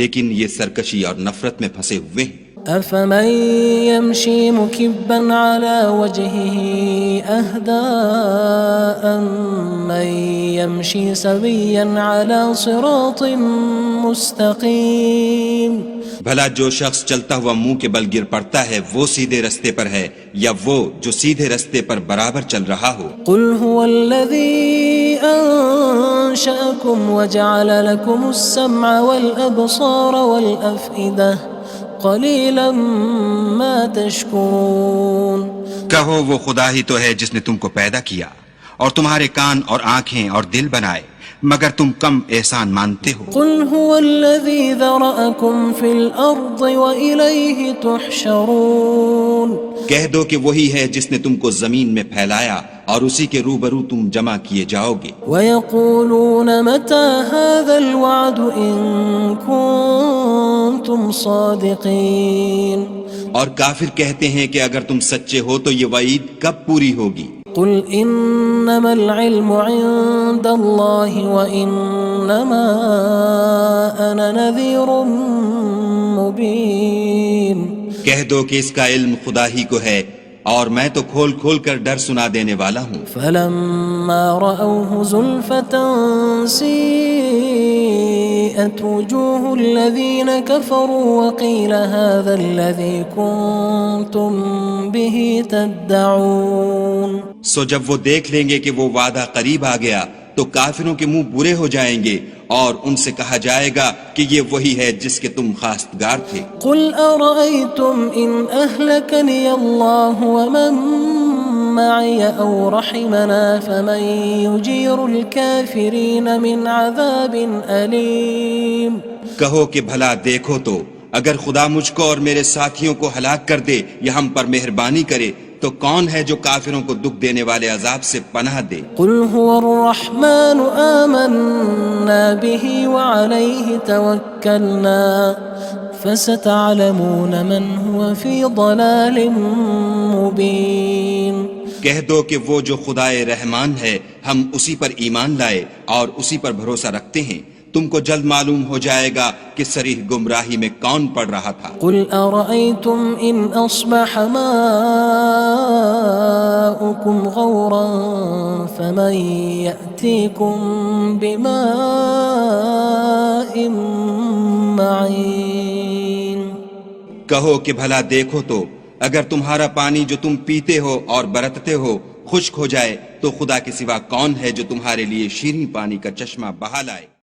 لیکن یہ سرکشی اور نفرت میں پھنسے ہوئے ہیں۔ أَفَمَن يَمْشِي مُكِبًّا عَلَى وَجْهِهِ أَهْدَىٰ أَمَّن يَمْشِي سَوِيًّا عَلَى صِرَاطٍ مُّسْتَقِيمٍ، بھلا جو شخص چلتا ہوا منہ کے بل گر پڑتا ہے وہ سیدھے رستے پر ہے یا وہ جو سیدھے رستے پر برابر چل رہا ہو؟ قُلْ هُوَ الَّذِي أَنشَأَكُمْ وَجَعَلَ لَكُمُ السَّمْعَ وَالْأَبْصَارَ وَالْأَفْئِدَةَ قَلِيلًا مَا تَشْكُرُونَ، کہو وہ خدا ہی تو ہے جس نے تم کو پیدا کیا اور تمہارے کان اور آنکھیں اور دل بنائے، مگر تم کم احسان مانتے ہو۔ قُلْ هُوَ الَّذِي ذَرَأَكُمْ فِي الْأَرْضِ وَإِلَيْهِ تُحْشَرُونَ، کہہ دو کہ وہی ہے جس نے تم کو زمین میں پھیلایا اور اسی کے روبرو تم جمع کیے جاؤ گے۔ وَيَقُولُونَ مَتَى هَذَا الْوَعْدُ إِن كُنتُمْ صَادِقِينَ، اور کافر کہتے ہیں کہ اگر تم سچے ہو تو یہ وعید کب پوری ہوگی؟ قُلْ إِنَّمَا الْعِلْمُ عِندَ اللَّهِ وَإِنَّمَا أَنَا نَذِيرٌ مبين کہہ دو کہ اس کا علم خدا ہی کو ہے اور میں تو کھول کھول کر ڈر سنا دینے والا ہوں۔ فلما رأوه زلفة سيئت وجوه الذين كفروا وقيل هذا الذي كنتم به تدعون۔ سو جب وہ دیکھ لیں گے کہ وہ وعدہ قریب آ گیا تو کافروں کے منہ برے ہو جائیں گے اور ان سے کہا جائے گا کہ یہ وہی ہے جس کے تم خواستگار تھے۔ قل أرأيتم إن أهلكني الله ومن معي أو رحمنا فمن يجير الكافرين من عذاب أليم۔ کہو کہ بھلا دیکھو تو اگر خدا مجھ کو اور میرے ساتھیوں کو ہلاک کر دے یا ہم پر مہربانی کرے تو کون ہے جو کافروں کو دکھ دینے والے عذاب سے پناہ دے؟ قل هو الرحمن آمنا به وعليه توكلنا فستعلمون من هو في ضلال مبين۔ کہہ دو کہ وہ جو خدائے رحمان ہے ہم اسی پر ایمان لائے اور اسی پر بھروسہ رکھتے ہیں، تم کو جلد معلوم ہو جائے گا کہ صریح گمراہی میں کون پڑ رہا تھا۔ قل أرأيتم إن أصبح ماؤكم غورا فمن يأتيكم بماء معين۔ کہو کہ بھلا دیکھو تو اگر تمہارا پانی جو تم پیتے ہو اور برتتے ہو خشک ہو جائے تو خدا کے سوا کون ہے جو تمہارے لیے شیریں پانی کا چشمہ بہا لائے؟